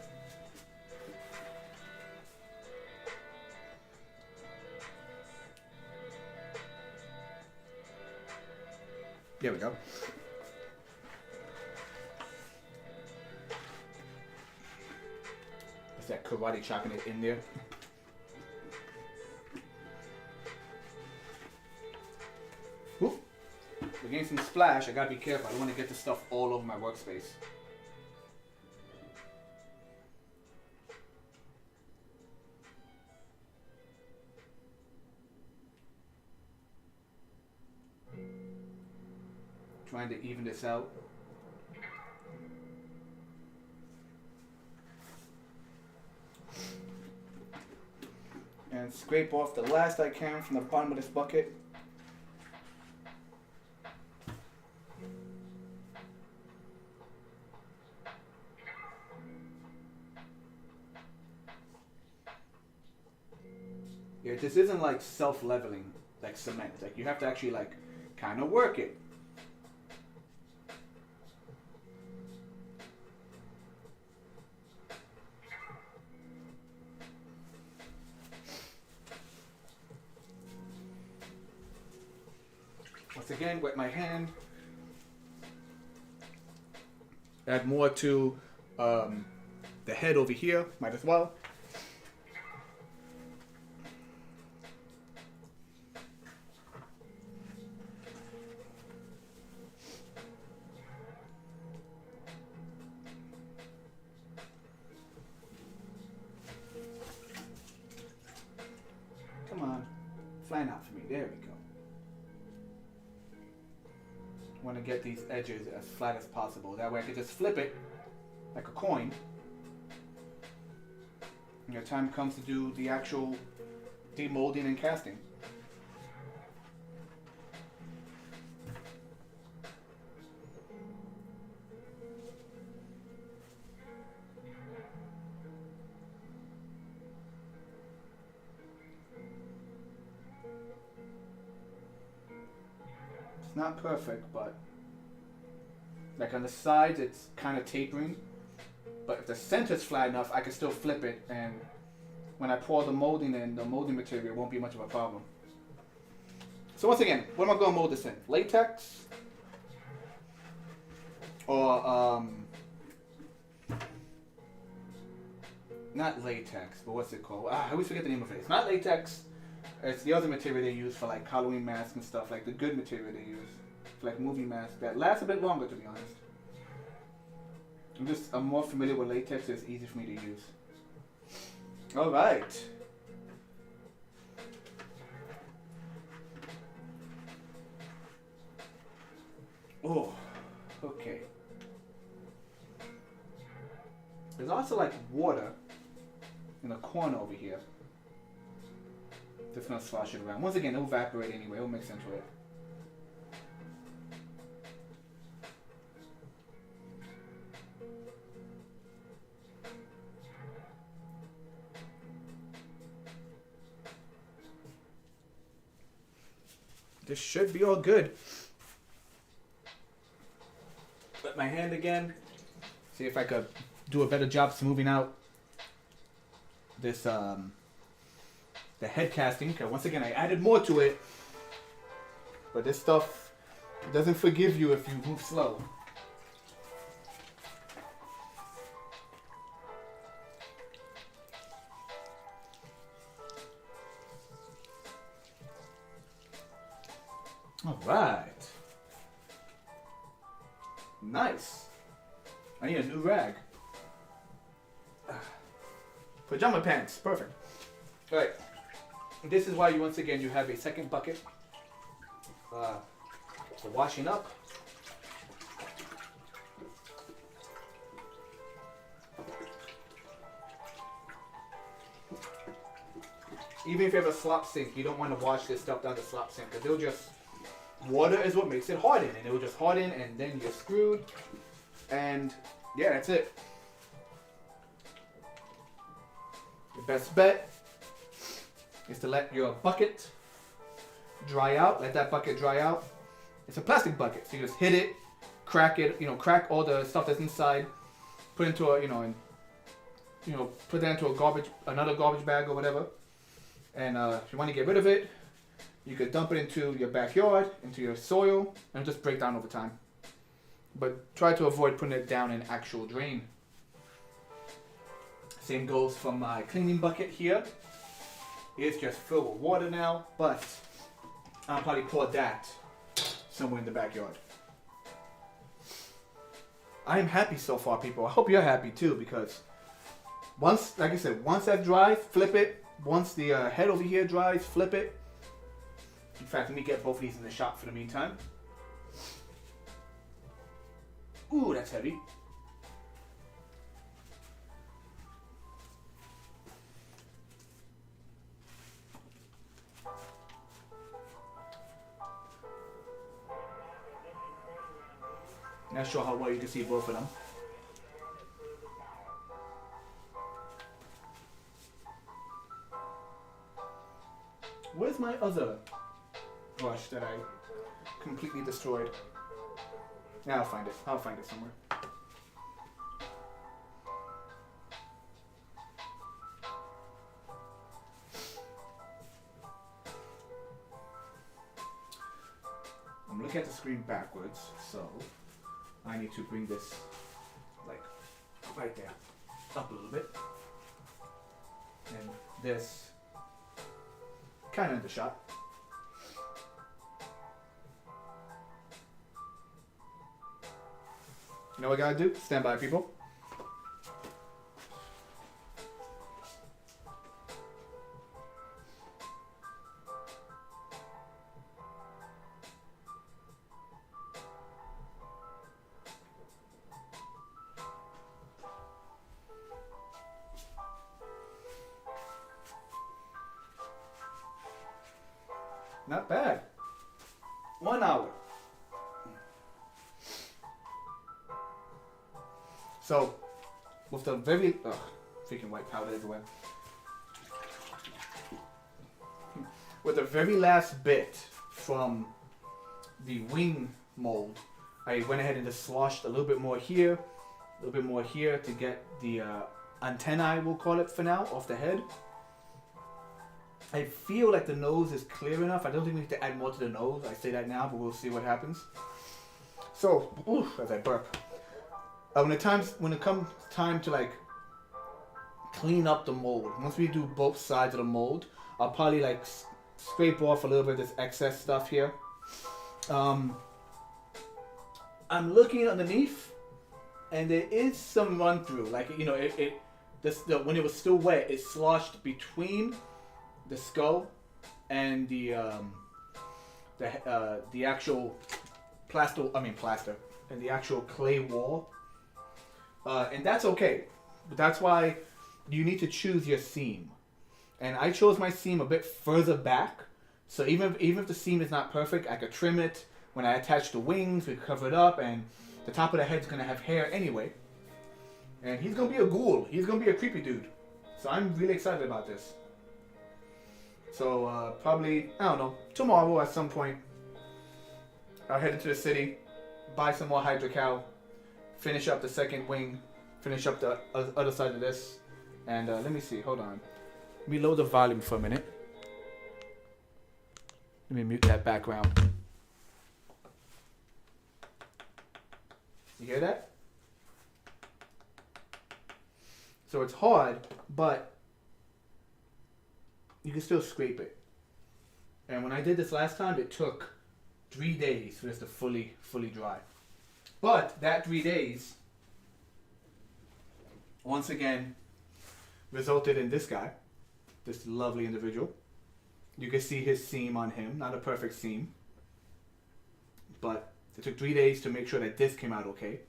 There we go. That's that karate chopping it in there. Whoop. We're getting some splash. I gotta be careful. I don't want to get this stuff all over my workspace. Trying to even this out. And scrape off the last I can from the bottom of this bucket. Yeah, this isn't like self-leveling, like cement. Like you have to actually like kind of work it. Once again, wet my hand. Add more to the head over here, might as well. There we go. Want to get these edges as flat as possible. That way I can just flip it like a coin. When your time comes to do the actual demolding and casting. It's not perfect, but like on the sides it's kind of tapering. But if the center's flat enough, I can still flip it, and when I pour the molding in, the molding material won't be much of a problem. So once again, what am I going to mold this in? Latex? Or, not latex, but what's it called? I always forget the name of it. It's not latex. It's the other material they use for like Halloween masks and stuff, like the good material they use. For like movie masks that last a bit longer, to be honest. I'm more familiar with latex, so it's easy for me to use. Alright. Oh, okay. There's also like water in the corner over here. Just gonna slosh it around. Once again, it'll evaporate anyway, it'll mix into it. This should be all good. Wet my hand again. See if I could do a better job smoothing out this the head casting. Cause once again, I added more to it, but this stuff doesn't forgive you if you move slow. All right. Nice. I need a new rag. Pajama pants. Perfect. All right. This is why you once again you have a second bucket for washing up. Even if you have a slop sink, you don't want to wash this stuff down the slop sink because it'll just... Water is what makes it harden, and it will just harden, and then you're screwed. And yeah, that's it. The best bet is to let your bucket dry out. Let that bucket dry out. It's a plastic bucket, so you just hit it, crack it. Crack all the stuff that's inside. Put it into a put that into another garbage bag or whatever. And if you want to get rid of it, you could dump it into your backyard, into your soil, and just break down over time. But try to avoid putting it down in actual drain. Same goes for my cleaning bucket here. It's just filled with water now, but I'll probably pour that somewhere in the backyard. I am happy so far, people. I hope you're happy too, because once, like I said, once that dries, flip it. Once the head over here dries, flip it. In fact, let me get both of these in the shop for the meantime. Ooh, that's heavy. Not sure how well you can see both of them. Where's my other brush that I completely destroyed? Yeah, I'll find it. I'll find it somewhere. I'm looking at the screen backwards, so I need to bring this like right there, up a little bit, and this kind of in the shot. You know what I gotta do? Stand by, people. Not bad. 1 hour. So, with the very... Ugh, freaking white powder everywhere. With the very last bit from the wing mold, I went ahead and just sloshed a little bit more here, a little bit more here to get the antennae, we'll call it for now, off the head. I feel like the nose is clear enough. I don't think we need to add more to the nose. I say that now, but we'll see what happens. So, oof, as I burp. When it comes time to like clean up the mold, once we do both sides of the mold, I'll probably like scrape off a little bit of this excess stuff here. I'm looking underneath, and there is some run through. Like, you know, when it was still wet, it sloshed between the skull and the actual plaster, and the actual clay wall. And that's okay. But that's why you need to choose your seam. And I chose my seam a bit further back. So even if the seam is not perfect, I could trim it. When I attach the wings, we cover it up, and the top of the head's gonna have hair anyway. And he's gonna be a ghoul. He's gonna be a creepy dude. So I'm really excited about this. So probably, I don't know, tomorrow at some point, I'll head into the city, buy some more Hydra-Cal, finish up the second wing, finish up the other side of this, and let me see, hold on. Let me lower the volume for a minute. Let me mute that background. You hear that? So it's hard, but you can still scrape it. And when I did this last time, it took 3 days for this to fully dry. But that 3 days, once again, resulted in this guy, this lovely individual. You can see his seam on him, not a perfect seam. But it took 3 days to make sure that this came out okay.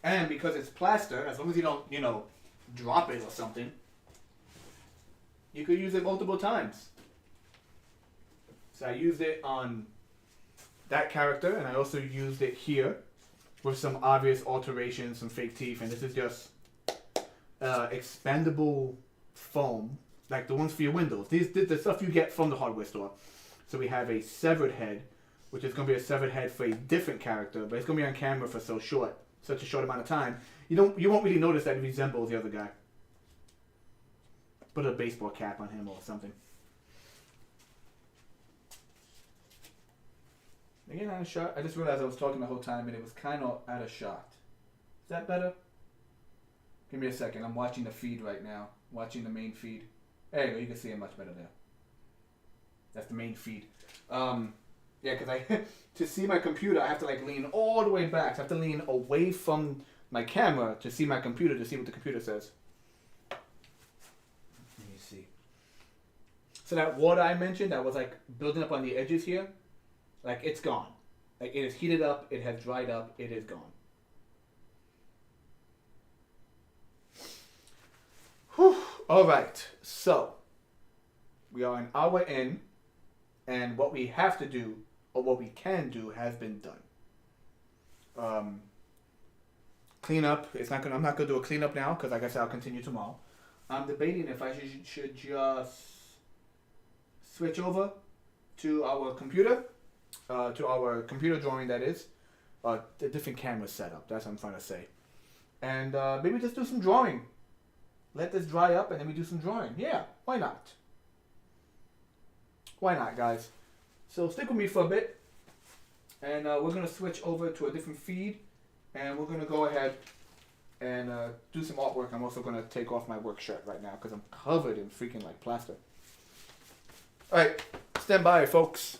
And because it's plaster, as long as you don't, you know, drop it or something, you could use it multiple times. So I used it on that character, and I also used it here with some obvious alterations, some fake teeth, and this is just expandable foam, like the ones for your windows. These the stuff you get from the hardware store. So we have a severed head, which is going to be a severed head for a different character, but it's going to be on camera for such a short amount of time. You won't really notice that it resembles the other guy. Put a baseball cap on him or something. Again, out of shot. I just realized I was talking the whole time and it was kind of out of shot. Is that better? Give me a second. I'm watching the feed right now. Watching the main feed. There you go. You can see it much better there. That's the main feed. Yeah, because to see my computer, I have to like lean all the way back. I have to lean away from my camera to see my computer, to see what the computer says. Let me see. So that water I mentioned that was like building up on the edges here, like it's gone. Like it is heated up, it has dried up, it is gone. Whew. All right, so we are an hour in, and what we have to do, or what we can do, has been done. Clean up. I'm not gonna do a cleanup now because, like I said, I'll continue tomorrow. I'm debating if I should just switch over to our computer, drawing. That is, the different camera setup. That's what I'm trying to say. And maybe just do some drawing. Let this dry up and then we do some drawing. Yeah, why not? Why not, guys? So stick with me for a bit, and we're going to switch over to a different feed, and we're going to go ahead and do some artwork. I'm also going to take off my work shirt right now because I'm covered in freaking like plaster. All right, stand by, folks.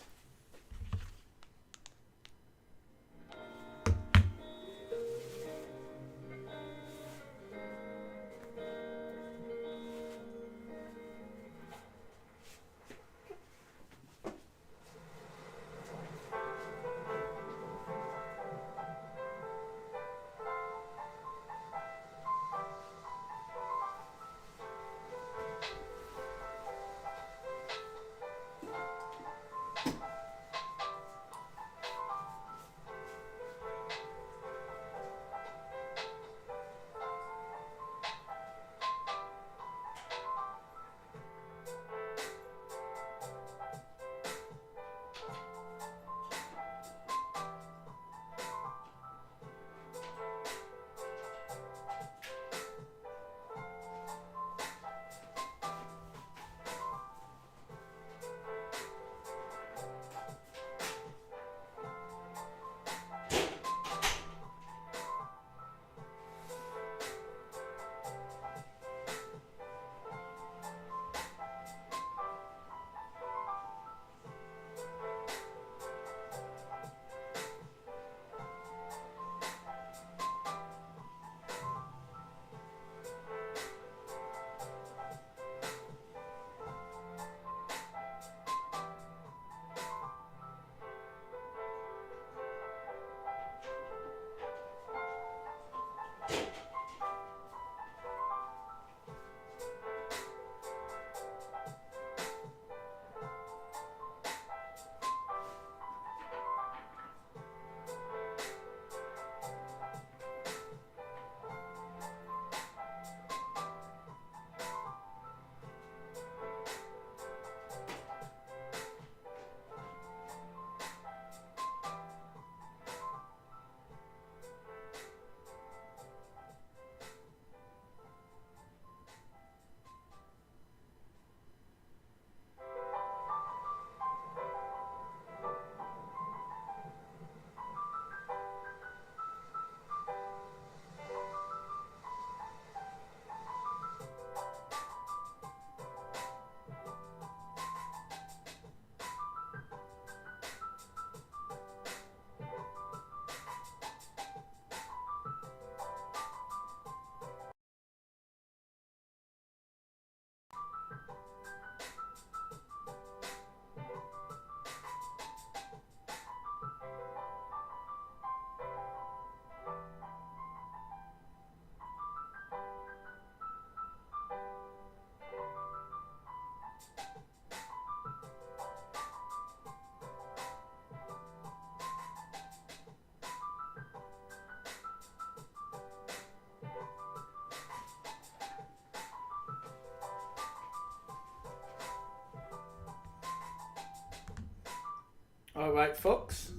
Alright, folks.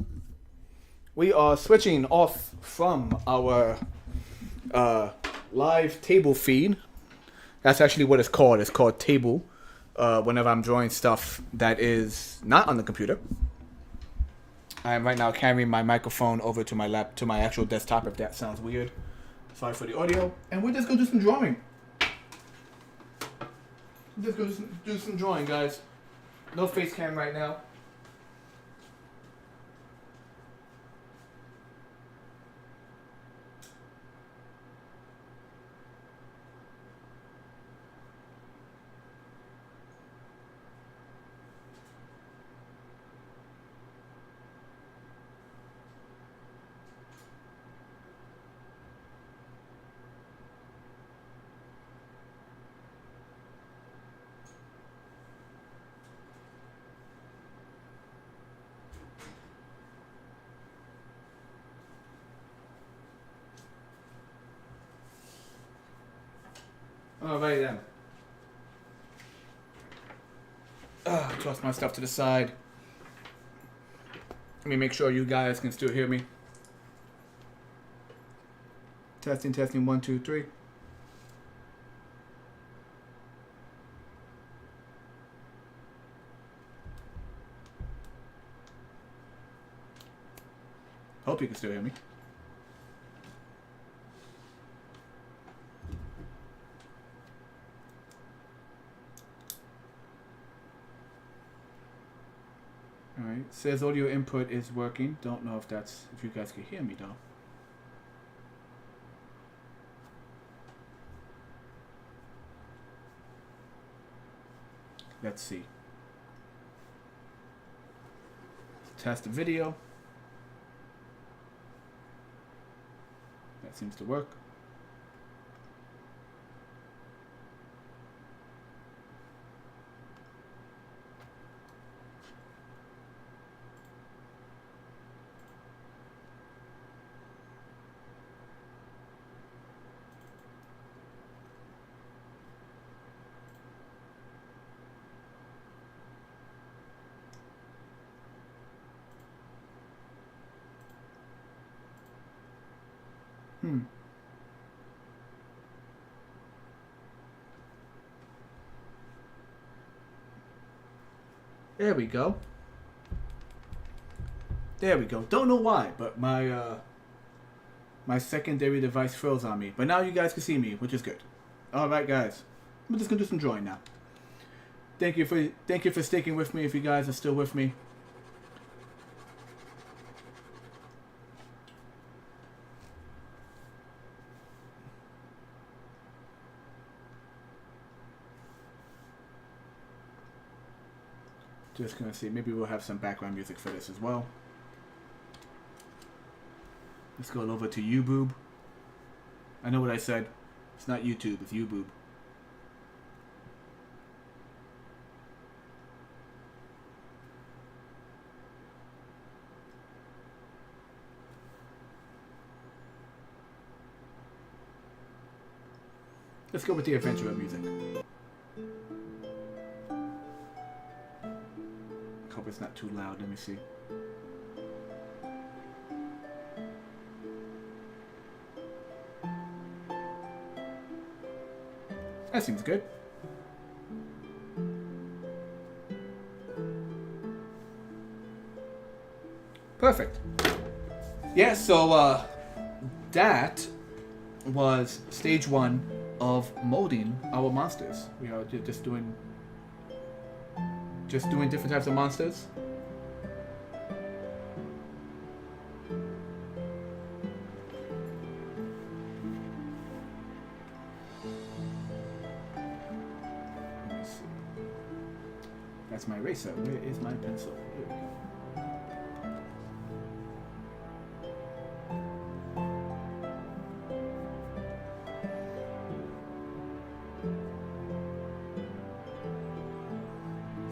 We are switching off from our live table feed. That's actually what it's called. It's called table. Whenever I'm drawing stuff that is not on the computer. I am right now carrying my microphone over to my to my actual desktop, if that sounds weird. Sorry for the audio. And we're just going to do some drawing. Just going to do some drawing, guys. No face cam right now. Alright then. Toss my stuff to the side. Let me make sure you guys can still hear me. Testing, testing, 1, 2, 3. Hope you can still hear me. Alright, says audio input is working. Don't know if you guys can hear me though. Let's see. Test the video. That seems to work. There we go. There we go. Don't know why, but my secondary device froze on me. But now you guys can see me, which is good. All right, guys. I'm just gonna do some drawing now. Thank you for sticking with me. If you guys are still with me. Just gonna see, maybe we'll have some background music for this as well. Let's go over to YouBoob. I know what I said. It's not YouTube, it's YouBoob. Let's go with the adventure music. Hope it's not too loud. Let me see. That seems good. Perfect. Yeah, so that was stage 1 of molding our monsters. We are just doing different types of monsters. Let me see. That's my eraser. Where is my pencil? Here we go.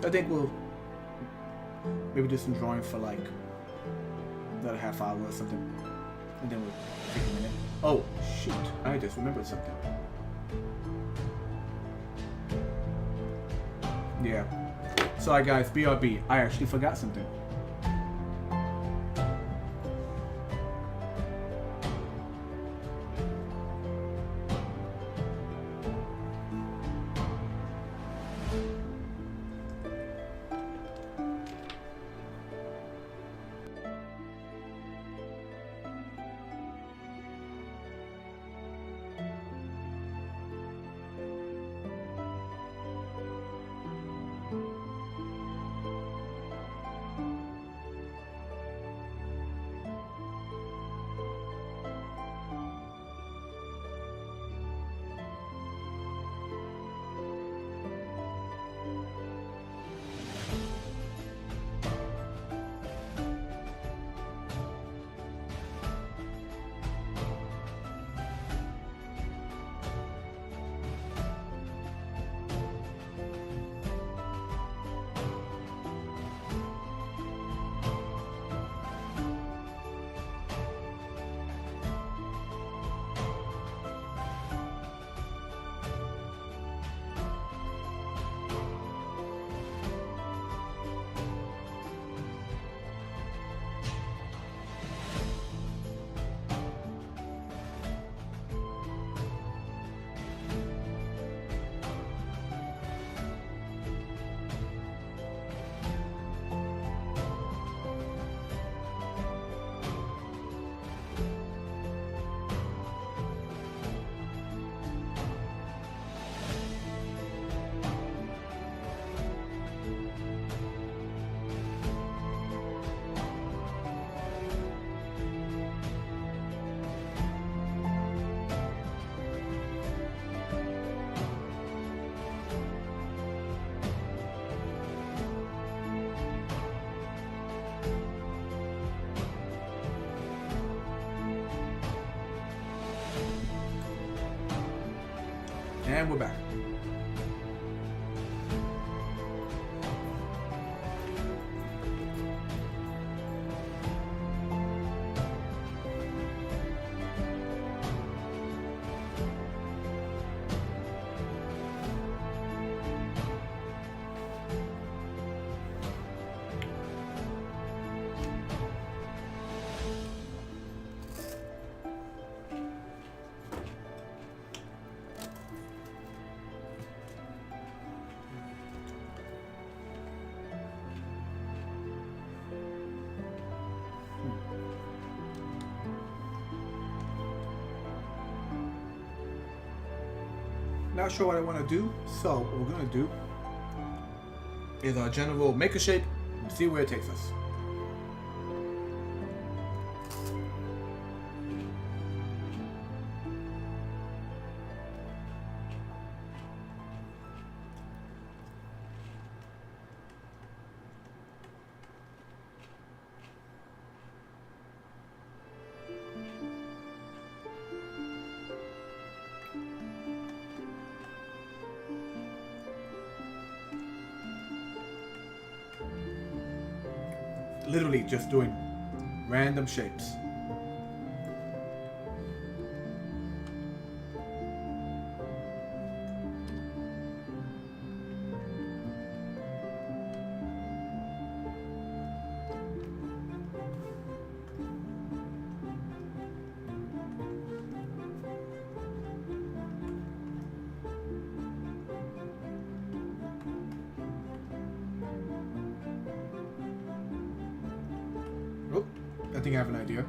I think we'll maybe do some drawing for like another half hour or something, and then we'll take a minute. Oh shoot! I just remembered something. Yeah. Sorry guys, BRB. I actually forgot something. And we're back. Not sure what I want to do, so what we're going to do is our general make a shape and see where it takes us. Literally just doing random shapes. Oh, I think I have an idea.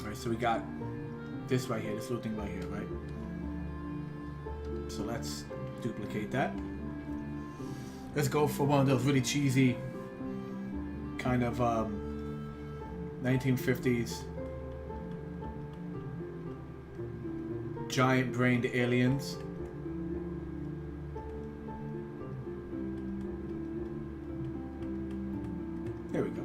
Alright, so we got this right here, this little thing right here, right? So let's duplicate that. Let's go for one of those really cheesy kind of 1950s giant-brained aliens. There we go.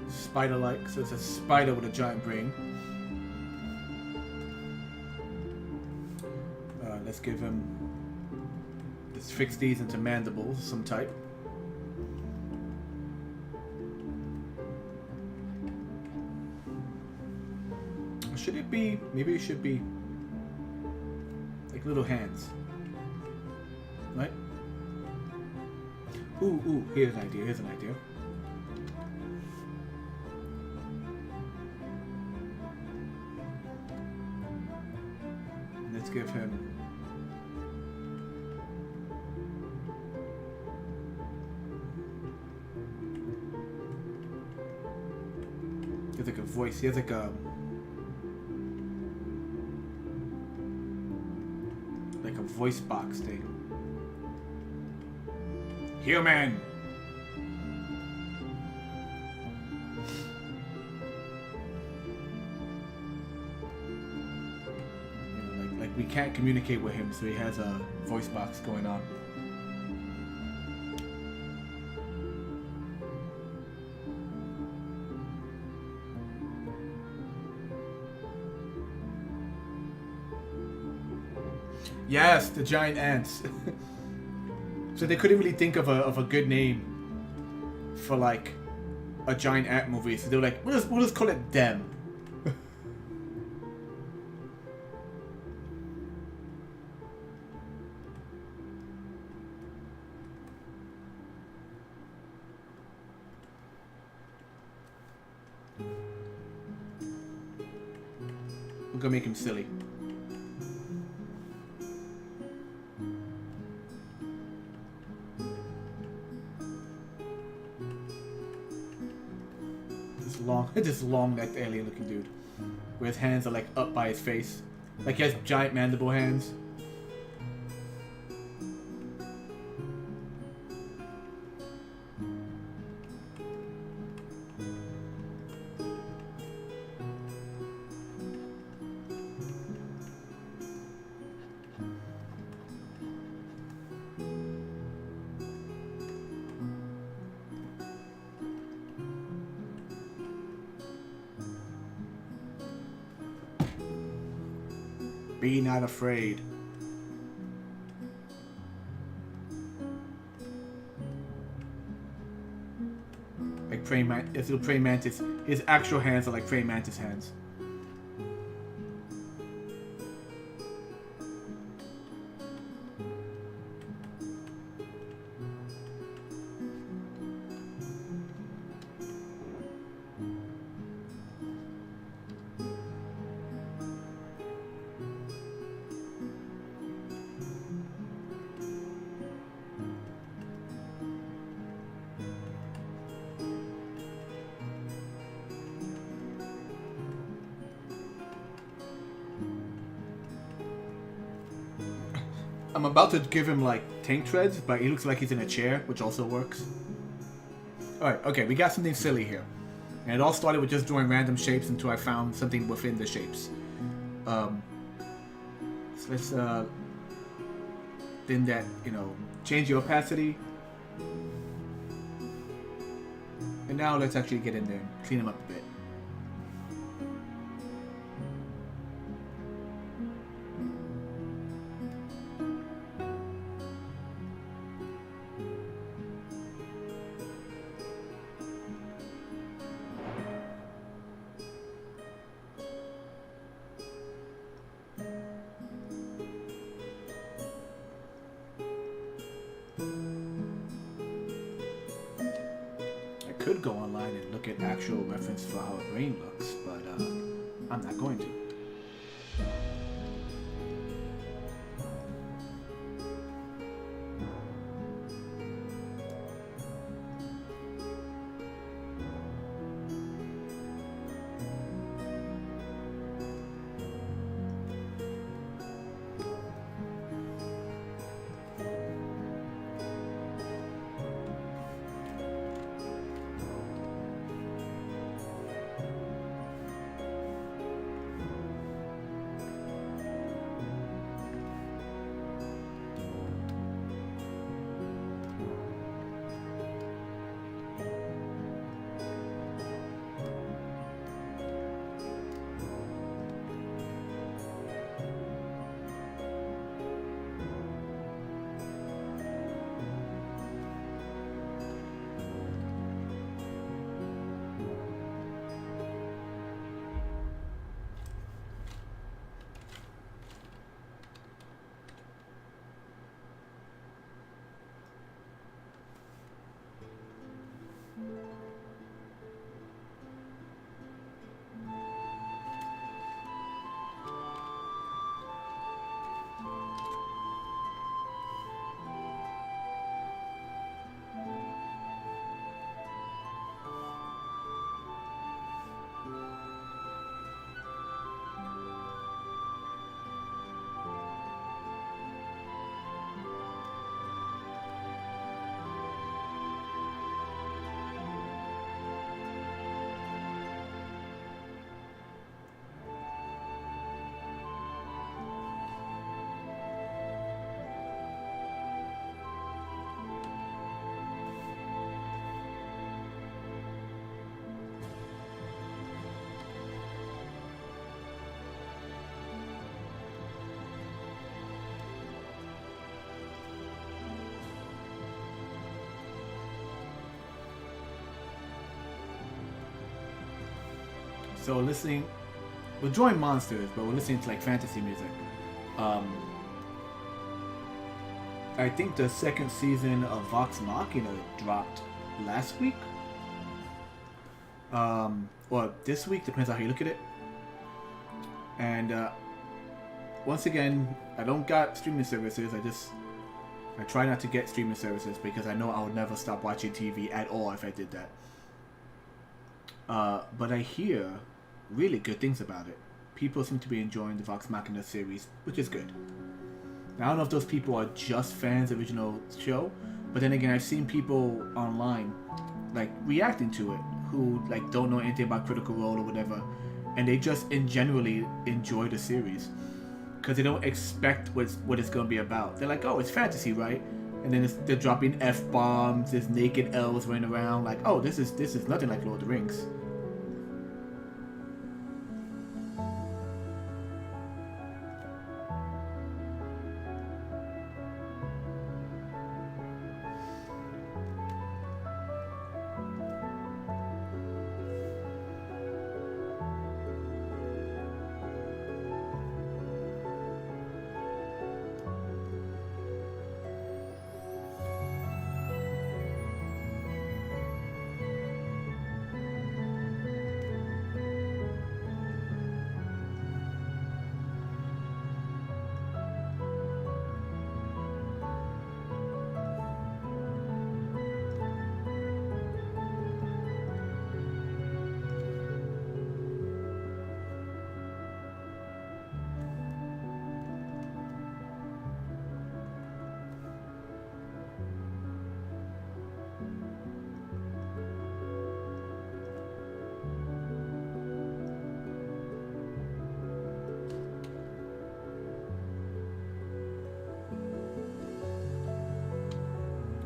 Spider-like, so it's a spider with a giant brain. Let's give him. Let's fix these into mandibles, of some type. Should it be? Maybe it should be like little hands, right? Ooh, here's an idea. Here's an idea. Let's give him. He has like a voice. He has like a voice box thing. Human. Like we can't communicate with him, so he has a voice box going on. Yes, the giant ants. So they couldn't really think of a good name for like a giant ant movie. So they were like, we'll just call it Them. We're gonna make him silly. This long-necked alien-looking dude, where his hands are like up by his face, like he has giant mandible hands. Be not afraid. Like praying mantis, little praying mantis. His actual hands are like praying mantis hands. I'm about to give him like tank treads, but he looks like he's in a chair, which also works. Alright, okay, we got something silly here. And it all started with just drawing random shapes until I found something within the shapes. So let's then that, change the opacity. And now let's actually get in there and clean them up a bit. Could go online and look at actual reference for how a brain looks, but I'm not going to. So we're drawing monsters, but we're listening to like fantasy music. I think the second season of Vox Machina dropped last week. Or this week, depends on how you look at it. And once again, I don't got streaming services. I try not to get streaming services because I know I would never stop watching TV at all if I did that. But I hear really good things about it. People seem to be enjoying the Vox Machina series, which is good. Now, I don't know if those people are just fans of the original show, but then again, I've seen people online like reacting to it who like don't know anything about Critical Role or whatever, and they just generally enjoy the series because they don't expect what it's going to be about. They're like, oh, it's fantasy, right? And then they're dropping F-bombs, there's naked elves running around, like, oh, this is nothing like Lord of the Rings.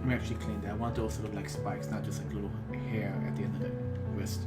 me actually clean that. I want those to look like spikes, not just like little hair at the end of the wrist.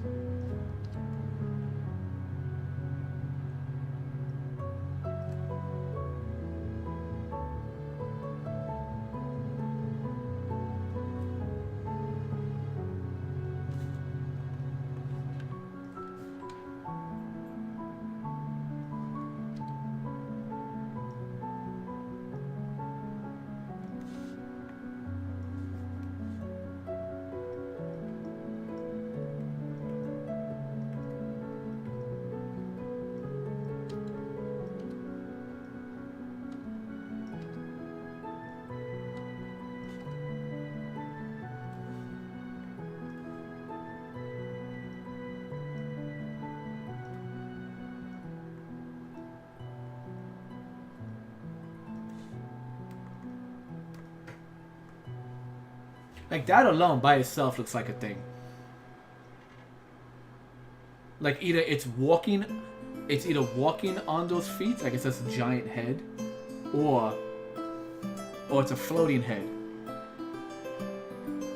Like that alone by itself looks like a thing. Like either it's either walking on those feet, like it's just a giant head, or it's a floating head.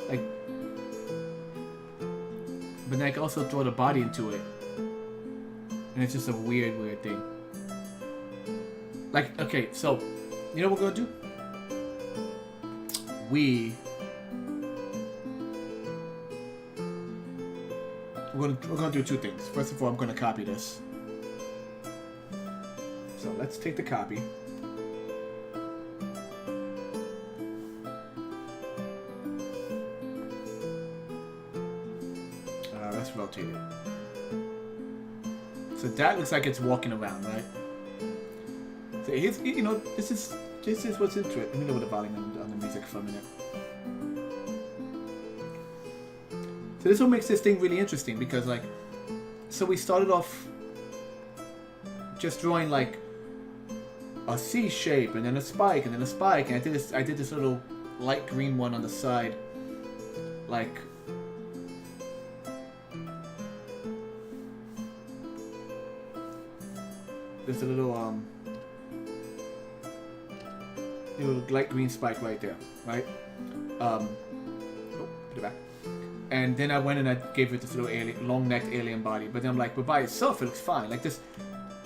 Like, but then I can also throw the body into it, and it's just a weird thing. Like, okay, so you know what we're gonna do? We're gonna do two things. First of all, I'm gonna copy this. So let's take the copy. Let's rotate it. So that looks like it's walking around, right? So here's, you know, this is what's into it. Let me lower the volume on the music for a minute. So this is what makes this thing really interesting because, like, so we started off just drawing like a C shape and then a spike and then a spike, and I did this little light green one on the side, like there's a little light green spike right there, right? Oh, put it back. And then I went and I gave it this little long-necked alien body. But then I'm like, but by itself it looks fine. Like this,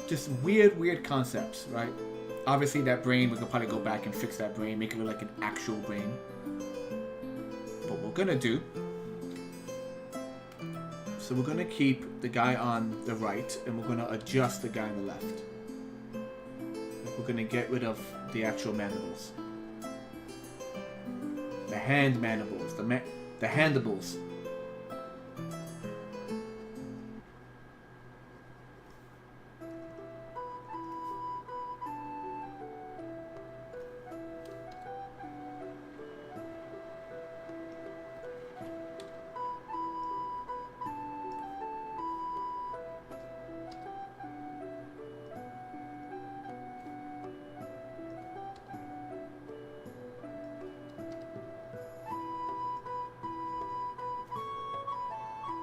just weird concepts, right? Obviously that brain, we could probably go back and fix that brain, make it look like an actual brain. But we're gonna do, so we're gonna keep the guy on the right, and we're gonna adjust the guy on the left. We're gonna get rid of the actual mandibles, the hand mandibles, the handibles.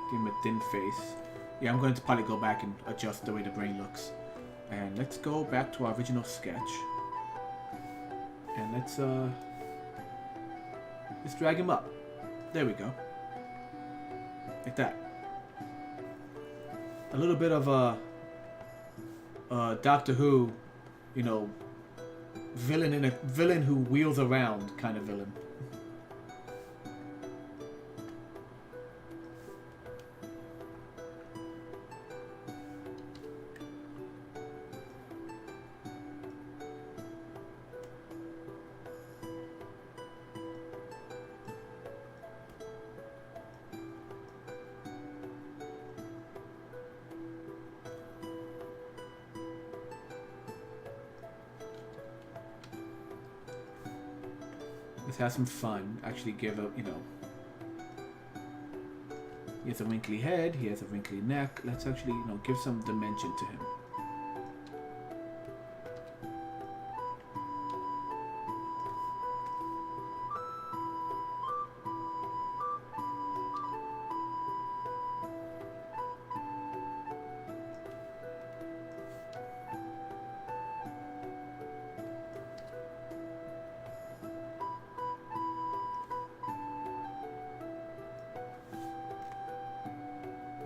Give him a thin face. Yeah, I'm going to probably go back and adjust the way the brain looks. And let's go back to our original sketch. And let's drag him up. There we go. Like that. A little bit of a Doctor Who, you know, villain who wheels around kind of villain. Let's have some fun. Actually give a, you know, he has a wrinkly head, he has a wrinkly neck. Let's actually, you know, give some dimension to him.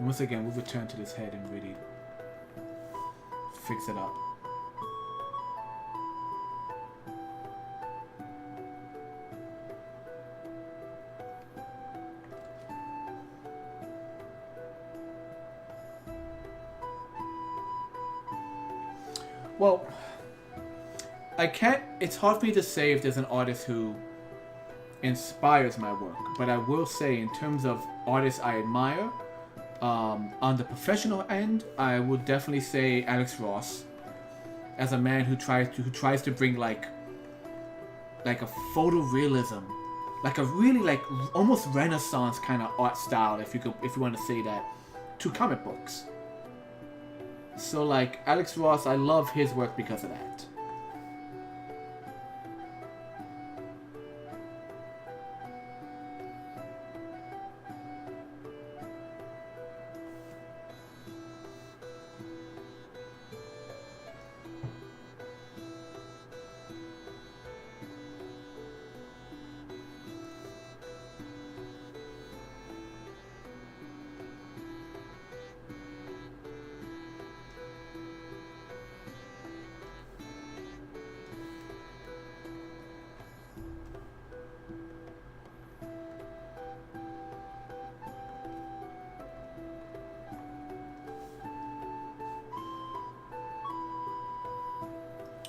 And once again, we'll return to this head and really fix it up. Well, I can't. It's hard for me to say if there's an artist who inspires my work, but I will say, in terms of artists I admire, on the professional end, I would definitely say Alex Ross, as a man who tries to bring like a photorealism, like a really like almost Renaissance kind of art style, if you want to say that, to comic books. So like Alex Ross, I love his work because of that.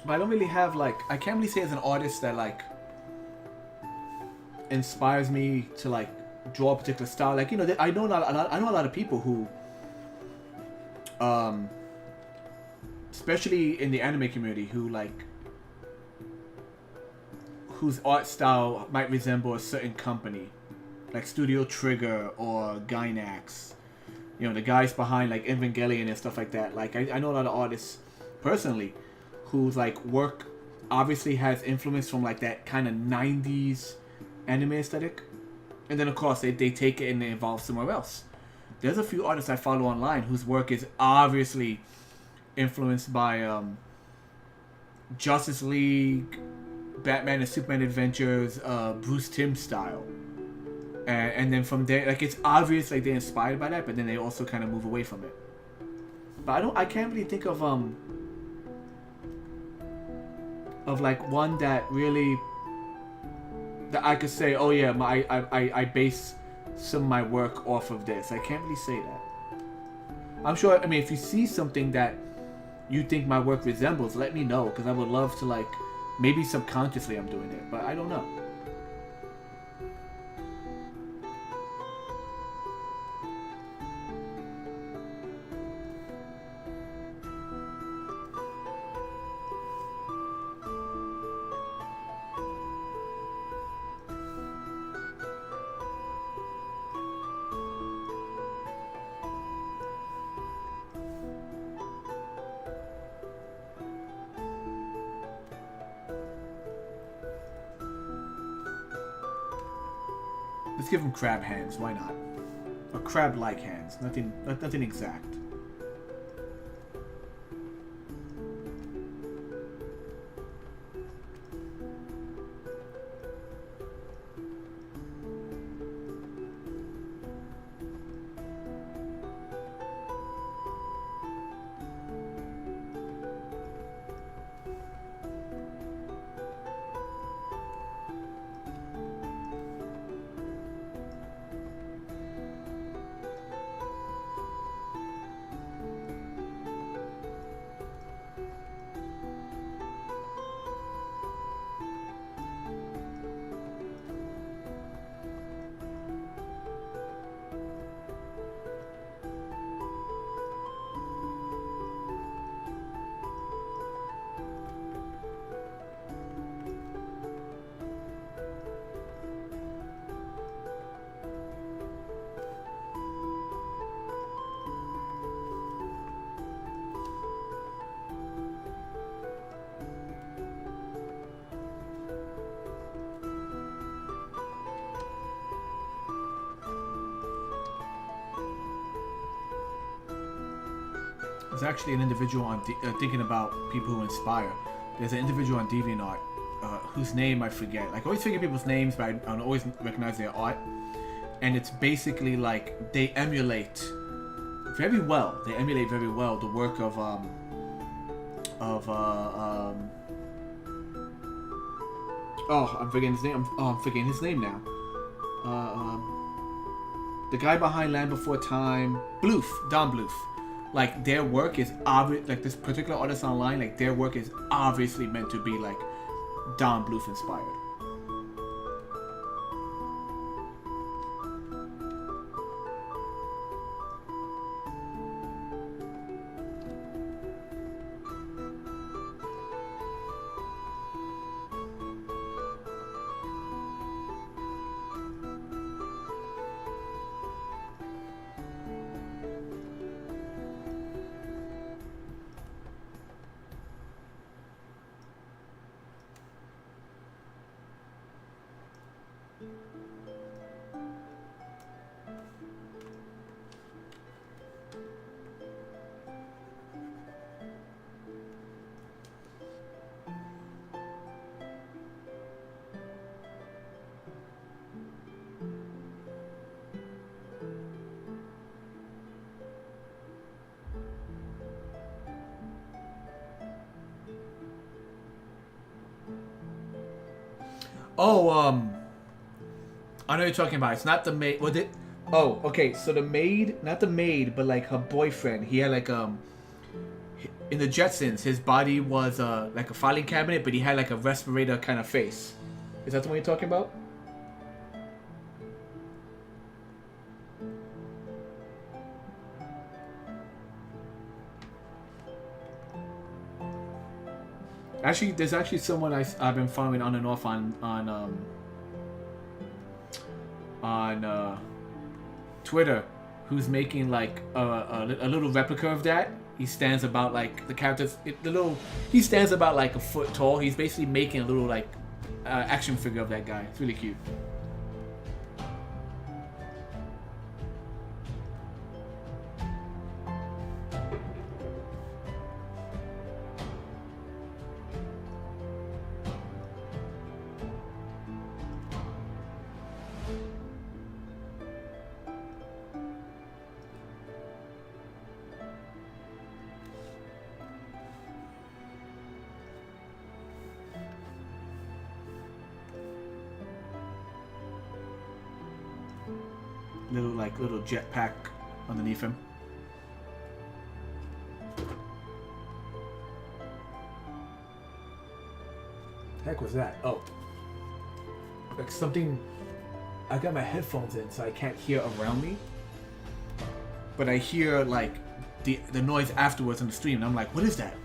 But I don't really have like, I can't really say as an artist that like inspires me to like draw a particular style. Like, you know, I know a lot of people who, especially in the anime community, who like, whose art style might resemble a certain company, like Studio Trigger or Gainax. You know, the guys behind like Evangelion and stuff like that. Like, I know a lot of artists personally whose like work obviously has influence from like that kind of 90s anime aesthetic, and then of course they take it and they evolve somewhere else. There's a few artists I follow online whose work is obviously influenced by Justice League, Batman and Superman Adventures, Bruce Timm style, and then from there, like, it's obvious like they're inspired by that, but then they also kind of move away from it. But I can't really think of like one that really, that I could say, oh yeah, I base some of my work off of this. I can't really say that. I'm sure, I mean, if you see something that you think my work resembles, let me know, because I would love to, like, maybe subconsciously I'm doing it, but I don't know. Let's give him crab hands, why not? Or crab-like hands, nothing exact. There's actually an individual on thinking about people who inspire. There's an individual on DeviantArt whose name I forget. Like, I always forget people's names, but I don't always recognize their art. And it's basically like they emulate very well. They emulate very well the work of oh, I'm forgetting his name. I'm forgetting his name now. The guy behind Land Before Time, Bluth, Don Bluth. Like their work is obvious. Like this particular artist online, like their work is obviously meant to be like Don Bluth inspired. Oh, I know what you're talking about. It's not the maid. Was it? Oh, okay. So the maid, not the maid, but like her boyfriend. He had like in the Jetsons, his body was like a filing cabinet, but he had like a respirator kind of face. Is that the one you're talking about? Actually, there's actually someone I've been following on and off on Twitter, who's making like a little replica of that. He stands about like the characters. He stands about like a foot tall. He's basically making a little like action figure of that guy. It's really cute. Little jetpack underneath him. Heck was that? Oh, like something. I got my headphones in, so I can't hear around me, but I hear like the noise afterwards in the stream, and I'm like, what is that?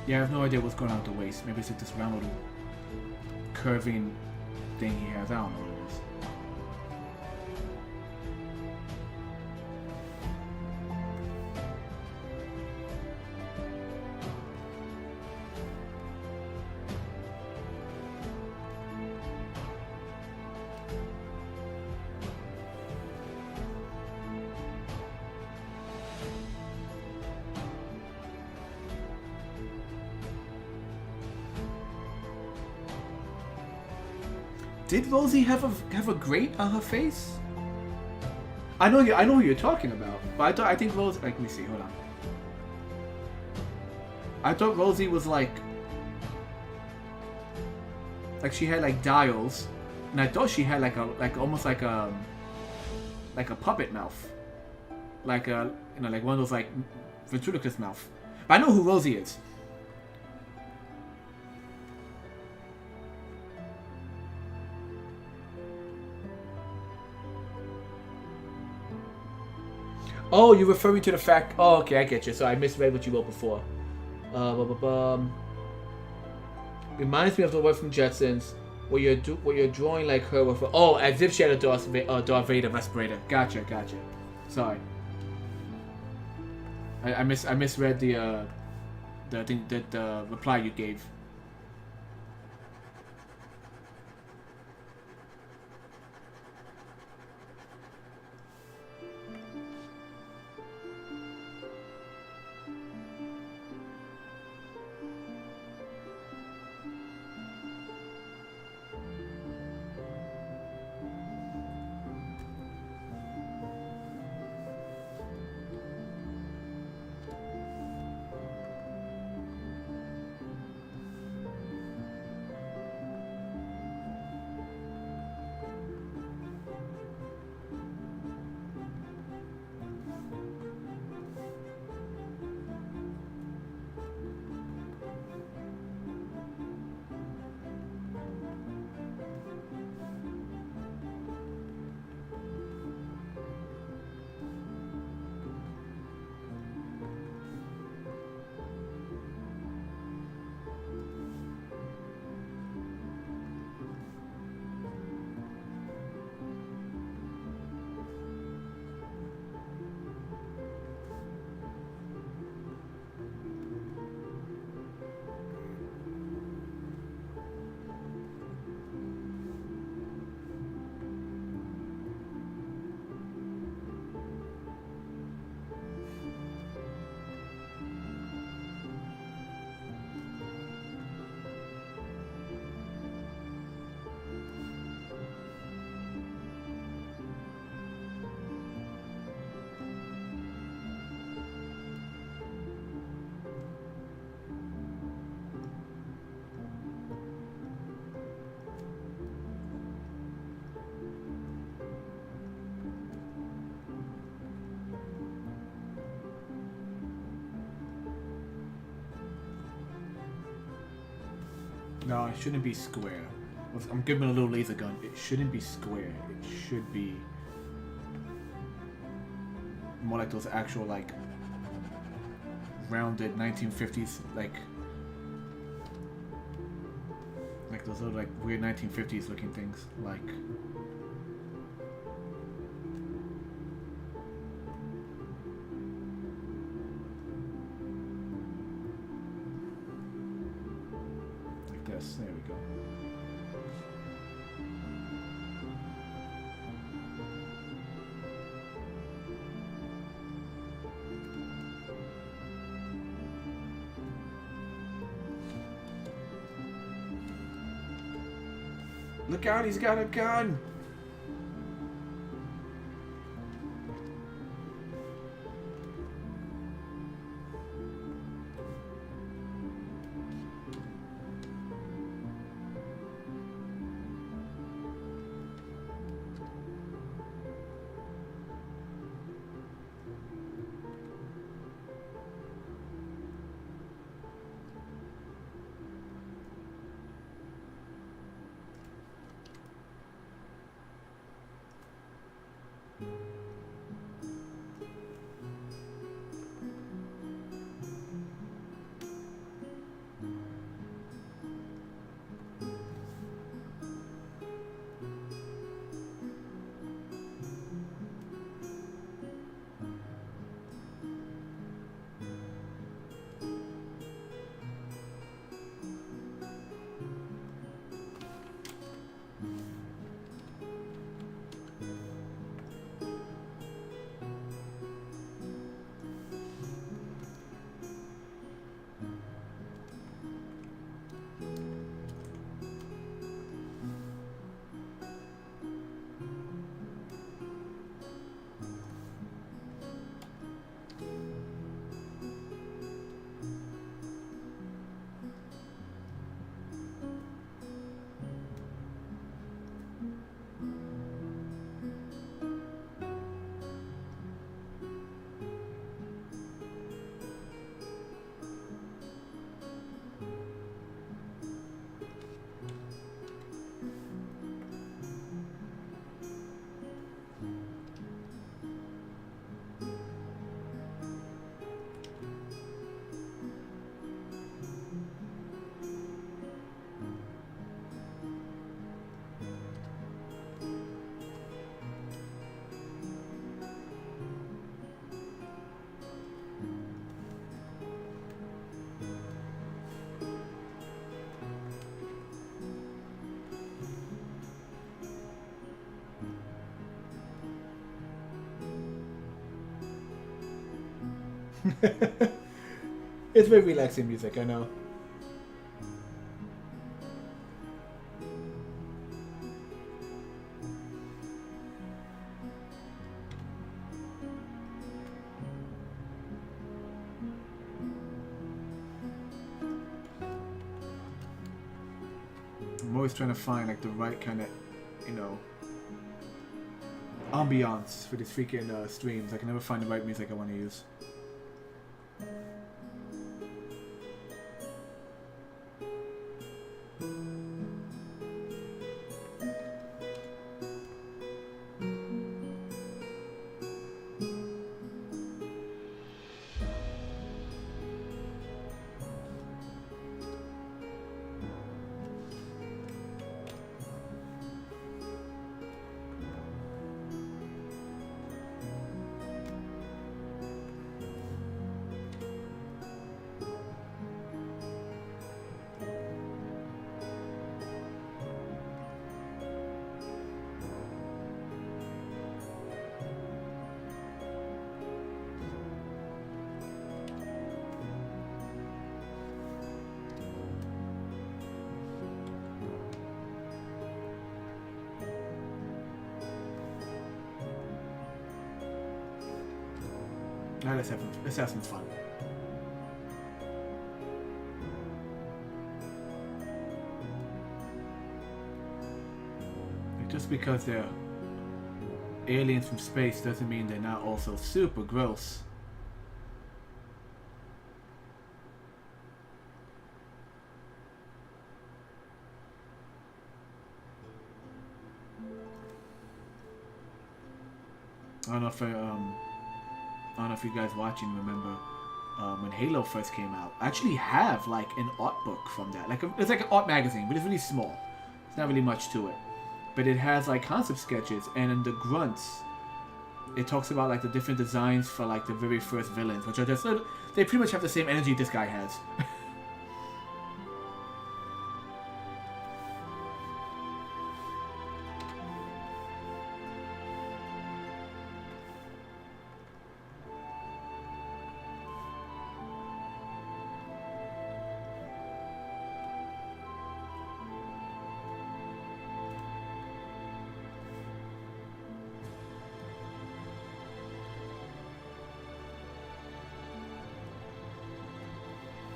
Yeah, I have no idea what's going on with the waist. Maybe it's like this round little curving thing he has. I don't know what it is. Did Rosie have a grate on her face? I know who you're talking about, but I think Rosie. Like, let me see. Hold on. I thought Rosie was like she had like dials, and I thought she had almost like a puppet mouth, like like one of those like ventriloquist mouth. But I know who Rosie is. Oh, you're referring to the fact. Oh, okay, I get you. So I misread what you wrote before. Reminds me of the word from Jetsons, where you're drawing like her with. As if she had a Darth Vader respirator. Gotcha. Sorry. I misread the thing that the reply you gave. No, it shouldn't be square. I'm giving it a little laser gun. It shouldn't be square. It should be more like those actual like rounded 1950s like those little like weird 1950s looking things like. There we go. Look out, he's got a gun! It's very relaxing music, I know. I'm always trying to find like the right kind of, you know, ambiance for these freaking streams. I can never find the right music I want to use. Now let's have some fun. Just because they're aliens from space doesn't mean they're not also super gross. I don't know if you guys watching remember when Halo first came out. I actually have like an art book from that. It's like an art magazine, but it's really small. It's not really much to it. But it has like concept sketches, and in the grunts, it talks about like the different designs for like the very first villains, which are just they pretty much have the same energy this guy has.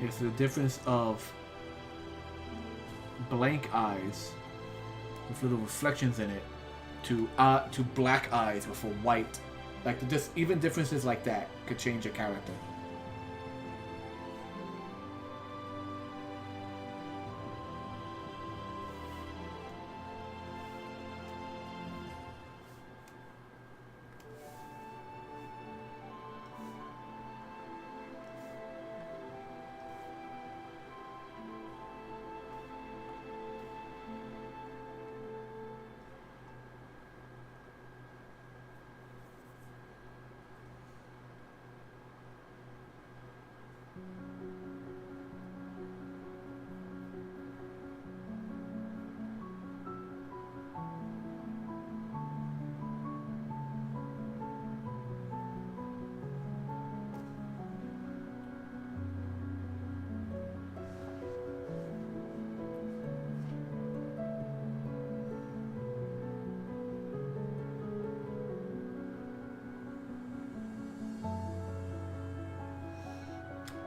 It's the difference of blank eyes with little reflections in it to black eyes with a white. Like just even differences like that could change a character.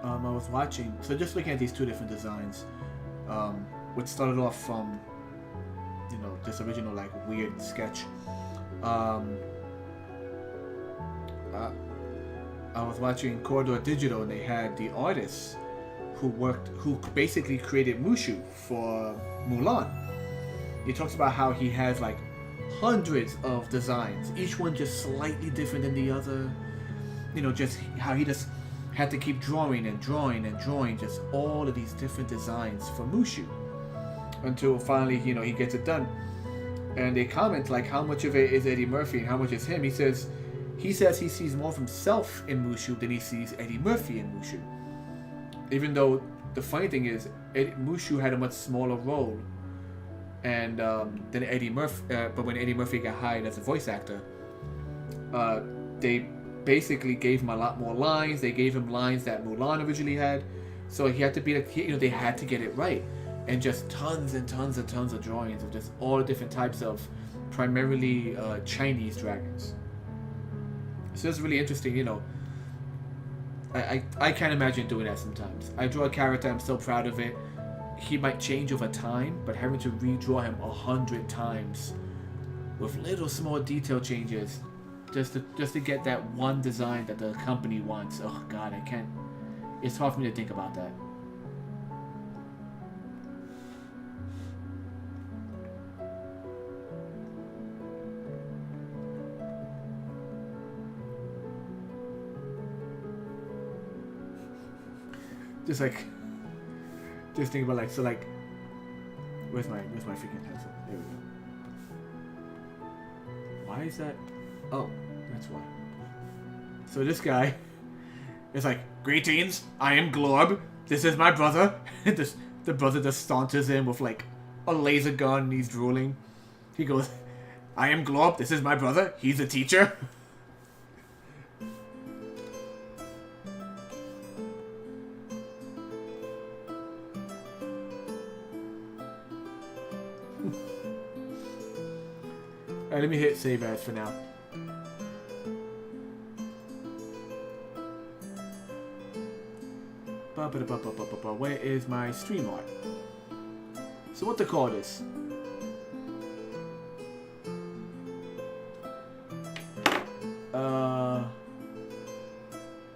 I was watching, so just looking at these two different designs, which started off from, you know, this original like weird sketch. I was watching Corridor Digital, and they had the artists who basically created Mushu for Mulan. He talks about how he has like hundreds of designs, each one just slightly different than the other. You know, just how he just had to keep drawing and drawing and drawing just all of these different designs for Mushu until finally, you know, he gets it done. And they comment like how much of it is Eddie Murphy and how much is him. He says he sees more of himself in Mushu than he sees Eddie Murphy in Mushu. Even though the funny thing is, Mushu had a much smaller role and than Eddie Murphy. But when Eddie Murphy got hired as a voice actor, they basically gave him a lot more lines. They gave him lines that Mulan originally had, so he had to be like, they had to get it right, and just tons and tons and tons of drawings of just all different types of primarily Chinese dragons. So it's really interesting, I can't imagine doing that sometimes. I draw a character, I'm so proud of it. He might change over time, but having to redraw him 100 times with little small detail changes just to get that one design that the company wants. Oh God, I can't. It's hard for me to think about that. Just think about where's my freaking pencil? There we go. Why is that? Oh, that's why. So this guy is like, greetings, I am Glorb. This is my brother. The brother just staunches him with like a laser gun and he's drooling. He goes, I am Glorb. This is my brother. He's a teacher. Alright, let me hit save as for now. Where is my stream art? So what to call this?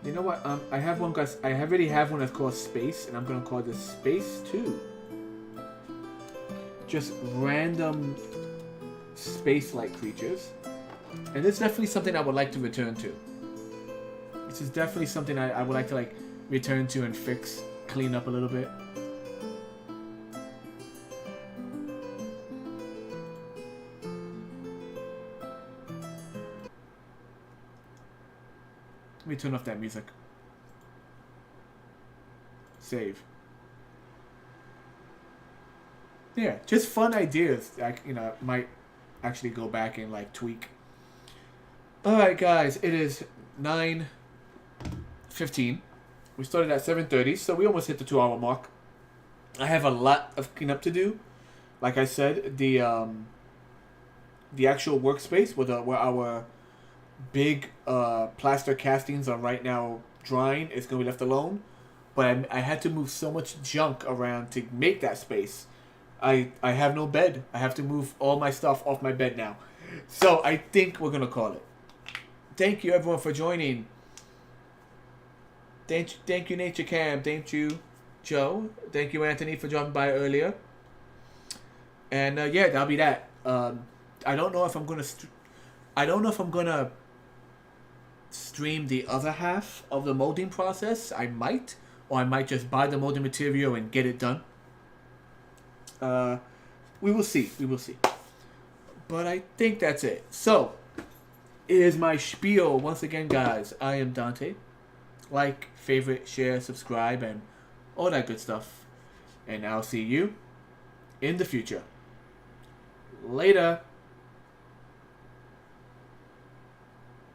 You know what? I have one, guys. I already have one that's called Space, and I'm gonna call this Space 2. Just random space-like creatures, and this is definitely something I would like to return to. This is definitely something I would like to return to and fix, clean up a little bit. Let me turn off that music. Save. Yeah, just fun ideas. Might actually go back and tweak. Alright guys, it is 9:15. We started at 7:30, so we almost hit the 2-hour mark. I have a lot of cleanup to do. Like I said, the actual workspace where our big plaster castings are right now drying is going to be left alone. But I had to move so much junk around to make that space. I have no bed. I have to move all my stuff off my bed now. So I think we're going to call it. Thank you everyone for joining. Thank you Nature Cam. Thank you Joe. Thank you Anthony for dropping by earlier. And yeah, that'll be that. I don't know if I'm going to stream the other half of the molding process. I might. Or I might just buy the molding material and get it done. We will see. But I think that's it. So, is my spiel. Once again, guys, I am Dante. Like, favorite, share, subscribe, and all that good stuff. And I'll see you in the future. Later.